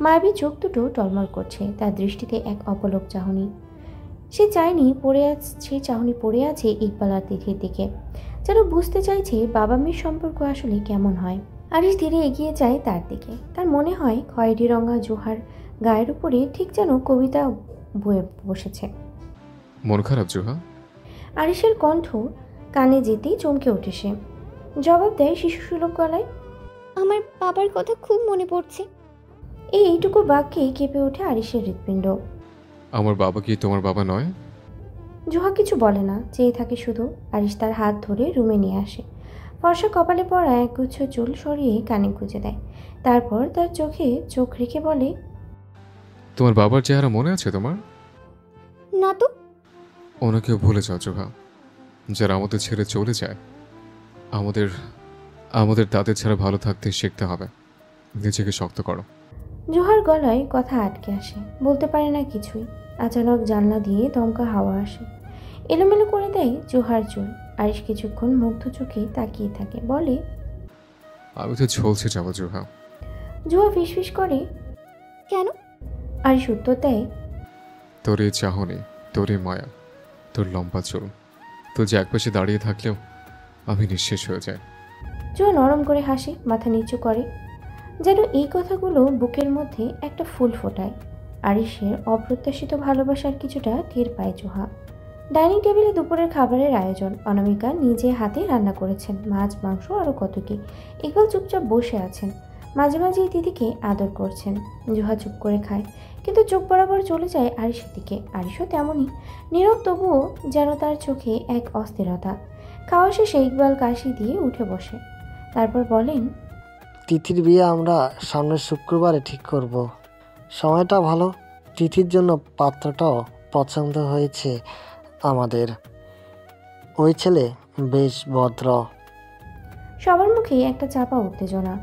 মায়াবী চোখ দুটো টলমল করছে। তার দৃষ্টিতে এক অপলক চাহনি। সে চাহনি পড়ে আছে ইকবাল আর তিথির দিকে, যেন বুঝতে চাইছে বাবা মেয়ের সম্পর্ক আসলে কেমন হয়। আরিশ ধীরে এগিয়ে যায় তার দিকে। তার মনে হয় খয়েরি রঙা জোহার গায়ের উপরে ঠিক যেন কবিতা বয়ে বসেছে। মন খারাপ জোহা? আরিশের কণ্ঠ কানে যেতেই চমকে ওঠে সে। জবাব দেয় শিশুসুলভ গলায়, আমার বাবার কথা খুব মনে পড়ছে। এইটুকু বাক্যে কেঁপে ওঠে আরিশের হৃৎপিণ্ড। আমার বাবা কি তোমার বাবা নয়? জোহা কিছু বলে না, চেয়ে থাকে শুধু। আরিশ তার হাত ধরে রুমে নিয়ে আসে। ফর্সা কপালে পড়া একগুচ্ছ চুল সরিয়ে কানে গুঁজে দেয়। তারপর তার চোখে চোখ রেখে বলে, তোমার বাবার চেহারা মনে আছে তোমার? না তো। ওনাকেও ভুলে যাও জোহা। যারা আমাদের ছেড়ে চলে যায়, আমাদের তাদের ছাড়া ভালো থাকতে শিখতে হবে। নিজেকে শক্ত করো। জোহার গলায় কথা আটকে আসে, বলতে পারে না কিছুই। আচানক জানলা দিয়ে দমকা হাওয়া আসে, এলোমেলো করে দেয় জোহার চুল। আরিশ কিছুক্ষণ মুগ্ধ চোখে তাকিয়ে থাকে, বলে, আমি তো ঝলসে যাবো জুহা। জোহা ফিসফিস করে, কেন? আরিশ উত্তর দেয়, তোর এই চাহনি, তোর এই মায়া, তোর লম্বা চুল, তোর যে একপাশে দাঁড়িয়ে থাকলেও আমি নিঃশেষ হয়ে যাই। জোহা নরম করে হাসে, মাথা নিচু করে, যেন এই কথাগুলো বুকের মধ্যে একটা ফুল ফোটায়। আরিশের অপ্রত্যাশিত ভালোবাসার কিছুটা টের পায় জোহা। ডাইনিং টেবিলে দুপুরের খাবারের আয়োজন। অনামিকা নিজে হাতে রান্না করেছেন, মাছ, মাংস, আরও কত কি। ইকবাল চুপচাপ বসে আছেন, মাঝে মাঝে দিদিকে আদর করছেন। জোহা চুপ করে খায়, কিন্তু চোখ বরাবর চলে যায় আরিশের দিকে। আরিশও তেমনই নীরব, তবুও যেন তার চোখে এক অস্থিরতা। খাওয়া শেষে ইকবাল কাশি দিয়ে উঠে বসে, তারপর বলেন, তিথির বিয়ে আমরা সামনের শুক্রবারে ঠিক করব। সময়টা ভালো, তিথির জন্য পাত্রটাও পছন্দ হয়েছে আমাদের। ওই ছেলে বেশ ভদ্র। সবার মুখে একটা চাপা উত্তেজনা।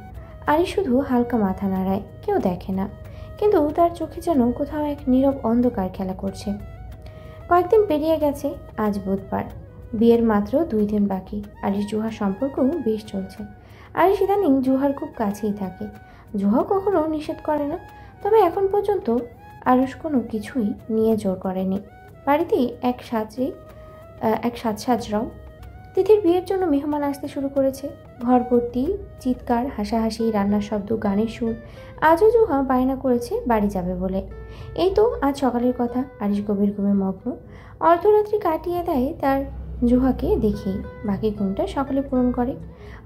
আরিশ শুধু হালকা মাথা নাড়ায়, কেউ দেখে না, কিন্তু তার চোখে যেন কোথাও এক নীরব অন্ধকার খেলা করছে। কয়েকদিন পেরিয়ে গেছে, আজ বুধবার। বিয়ের মাত্র 2 দিন বাকি। আরিশ জুহার সম্পর্কও বেশ চলছে। আরিশ ইদানিং জুহার খুব কাছেই থাকে। জুহা কখনো নিষেধ করে না, তবে এখন পর্যন্ত আরুষ কোনো কিছুই নিয়ে জোর করেনি। বাড়িতেই এক সাজরাও। তিথির বিয়ের জন্য মেহমান আসতে শুরু করেছে। ঘর ভর্তি চিৎকার, হাসাহাসি, রান্নার শব্দ, গানের সুর। আজও জুহা বায়না করেছে বাড়ি যাবে বলে। এই তো আজ সকালের কথা। আরিশ গভীর ঘুমে মগ্ন। অর্ধরাত্রি কাটিয়ে দেয় তার জুহাকে দেখেই, বাকি ঘুমটা সকালে পূরণ করে।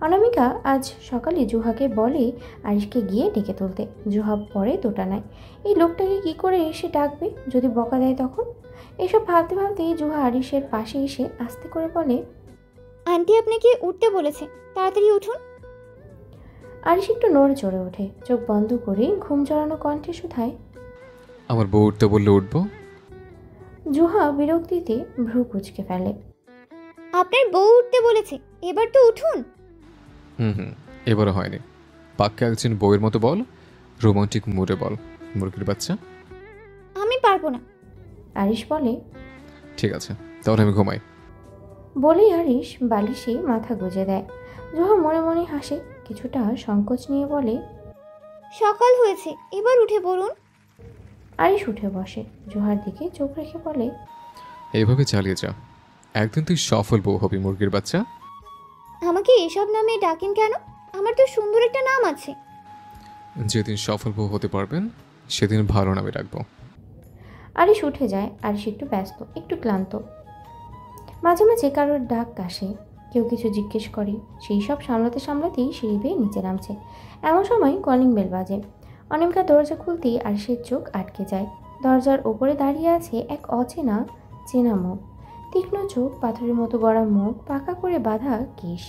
অনামিকা আজ সকালে জুহাকে বলে আরিশকে গিয়ে ডেকে তুলতে। জুহা পরে দোটানায়, এই লোকটাকে কি করে এসে ডাকবে, যদি বকা দেয় তখন। এসব ভাবতে ভাবতেই জুহা আরিশের পাশে এসে আস্তে করে বলে, আন্টি আপনাকে উঠতে বলেছে, তাড়াতাড়ি উঠুন। আরিশ একটু নড়ে চড়ে ওঠে, চোখ বন্ধ করে ঘুম জড়ানো কণ্ঠে শুধায়, আমার বউ উঠতে বললে উঠবো? জুহা বিরক্তিতে ভ্রু কুঁচকে ফেলে। আপনার বউ উঠতে বলেছে, এবার তো উঠুন। এবারও হয়নি। পাক্কা একজন বউয়ের মতো বল, রোমান্টিক মুডে বল, মুরগির বাচ্চা। আমি পারবো না। আরিশ বলে, ঠিক আছে, তাহলে আমি ঘুমাই। বলেই আরিশ বালিশে মাথা গুজে দেয়। জুহা মনে মনে হাসে, কিছুটা সংকোচ নিয়ে বলে, সকাল হয়েছে, এবার উঠে পড়ুন। আরিশ উঠে বসে, জুহার দিকে চোখ রেখে বলে, এইভাবে চালিয়ে যা, একদিন তুই সফল বউ হবি মুরগির বাচ্চা। আমাকে এসব নামে ডাকেন কেন? আমার তো সুন্দর একটা নাম আছে। যেদিন সফল বউ হতে পারবেন সেদিন ভালো নামে রাখবো। আরিশ উঠে যায়। আরিশ একটু ব্যস্ত, একটু ক্লান্ত। মাঝে মাঝে কারোর ডাক আসে, কেউ কিছু জিজ্ঞেস করে। সেই সব সামলাতে সামলাতেই সিঁড়ি বেয়ে নিচে নামছে। এমন সময় কলিং বেল বাজে। অনামিকা দরজা খুলতেই আরিশের চোখ আটকে যায়। দরজার ওপরে দাঁড়িয়ে আছে এক অচেনা চেনা মুখ। তীক্ষ্ণ চোখ, পাথরের মতো গড়া মুখ, পাকা করে বাঁধা কেশ,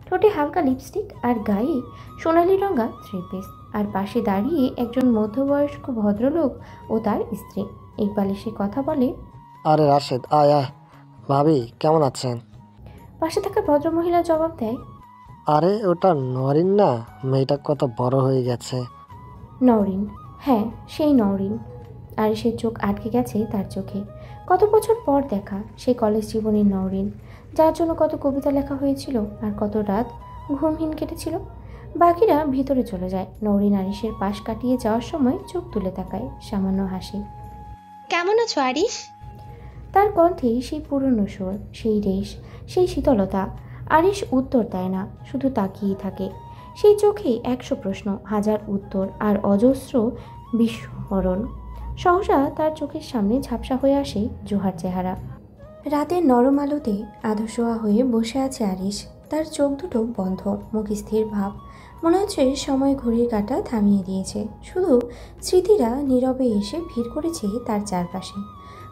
ঠোঁটে হালকা লিপস্টিক আর গায়ে সোনালি রঙা 3 পিস। আর পাশে দাঁড়িয়ে একজন মধ্যবয়স্ক ভদ্রলোক ও তার স্ত্রী। ইকবাল এসে কথা বলে, আরে রাশেদ, আয় আয়। ভাবি কেমন আছেন? পাশে থাকা ভদ্রমহিলা জবাব দেয়, আরে ওটা নরিন না? মেয়েটা কত বড় হয়ে গেছে। নওরিন? হ্যাঁ, সেই নওরিন। আরিশের চোখ আটকে গেছে তার চোখে। কত বছর পর দেখা সেই কলেজ জীবনের নওরিন, যার জন্য কত কবিতা লেখা হয়েছিল আর কত রাত ঘুমহীন কেটেছিল। বাকিরা ভিতরে চলে যায়। নওরিন আরিশের পাশ কাটিয়ে যাওয়ার সময় চোখ তুলে তাকায়, সামান্য হাসি। কেমন আছো আরিশ? তার কণ্ঠে সেই পুরনো সুর, সেই রেশ, সেই শীতলতা। আরিশ উত্তর দেয় না, শুধু তাকিয়েই থাকে। সেই চোখে 100 প্রশ্ন, 1000 উত্তর আর অজস্র বিস্মরণ। সহসা তার চোখের সামনে ঝাপসা হয়ে আসে জোহার চেহারা। রাতের নরম আলোতে আধশোয়া হয়ে বসে আছে আরিশ। তার চোখ দুটো বন্ধ, মুখ স্থির ভাব। মনে হচ্ছে সময় ঘড়ির কাঁটা থামিয়ে দিয়েছে। শুধু স্মৃতিরা নীরবে এসে ভিড় করেছে তার চারপাশে।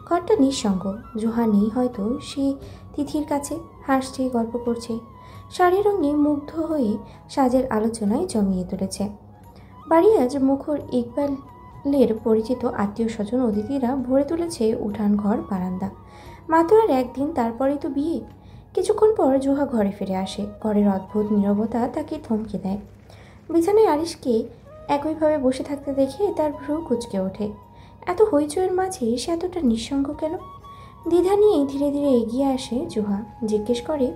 ঘরটা নিঃসঙ্গ। জোহা নেই হয়তো, সে তিথির কাছে হাসছে, গল্প করছে, শাড়ি রঙে মুগ্ধ হয়ে সাজের আলোচনায় জমিয়ে তুলেছে। বাড়ি আজ মুখর। ইকবালের পরিচিত আত্মীয় স্বজন অতিথিরা ভরে তুলেছে উঠান, ঘর, বারান্দা। মাত্র আর 1 দিন, তারপরেই তো বিয়ে। কিছুক্ষণ পর জুহা ঘরে ফিরে আসে। ঘরের অদ্ভুত নীরবতা তাকে থমকে দেয়। বিছানায় আরিশকে একইভাবে বসে থাকতে দেখে তার ভ্রু কুঁচকে ওঠে। এত হইচইয়ের মাঝে সে এতটা নিঃসঙ্গ কেন? দ্বিধা নিয়ে ধীরে ধীরে এগিয়ে আসে জুহা। জিজ্ঞেস করে,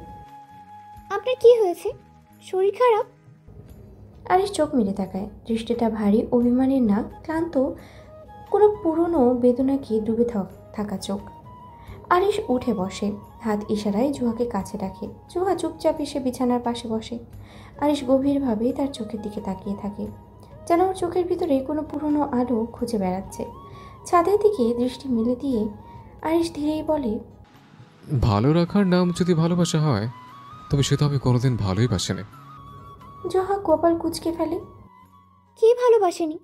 আপনার কি হয়েছে? শরীর খারাপ? আরিশ চোখ মেলে তাকায়। দৃষ্টিটা ভারী অভিমানের না, ক্লান্ত কোনো পুরনো বেদনাকে ডুবে থাকা চোখ। আরিশ উঠে বসে, হাত ইশারায় জুহাকে কাছে ডাকে। জুহা চুপচাপ এসে বিছানার পাশে বসে। আরিশ গভীরভাবে তার চোখের দিকে তাকিয়ে থাকে, যেন ওর চোখের ভিতরে কোনো পুরনো আলো খুঁজে বেড়াচ্ছে। ছাদের দিকে দৃষ্টি মেলে দিয়ে আরিশ ধীরেই বলে, ভালো রাখার নাম যদি ভালোবাসা হয় তবে সে তো আমি কোনোদিন ভালোই বাসিনি। জুহা কপাল কুঁচকে ফেলে। কে ভালোবাসেনি?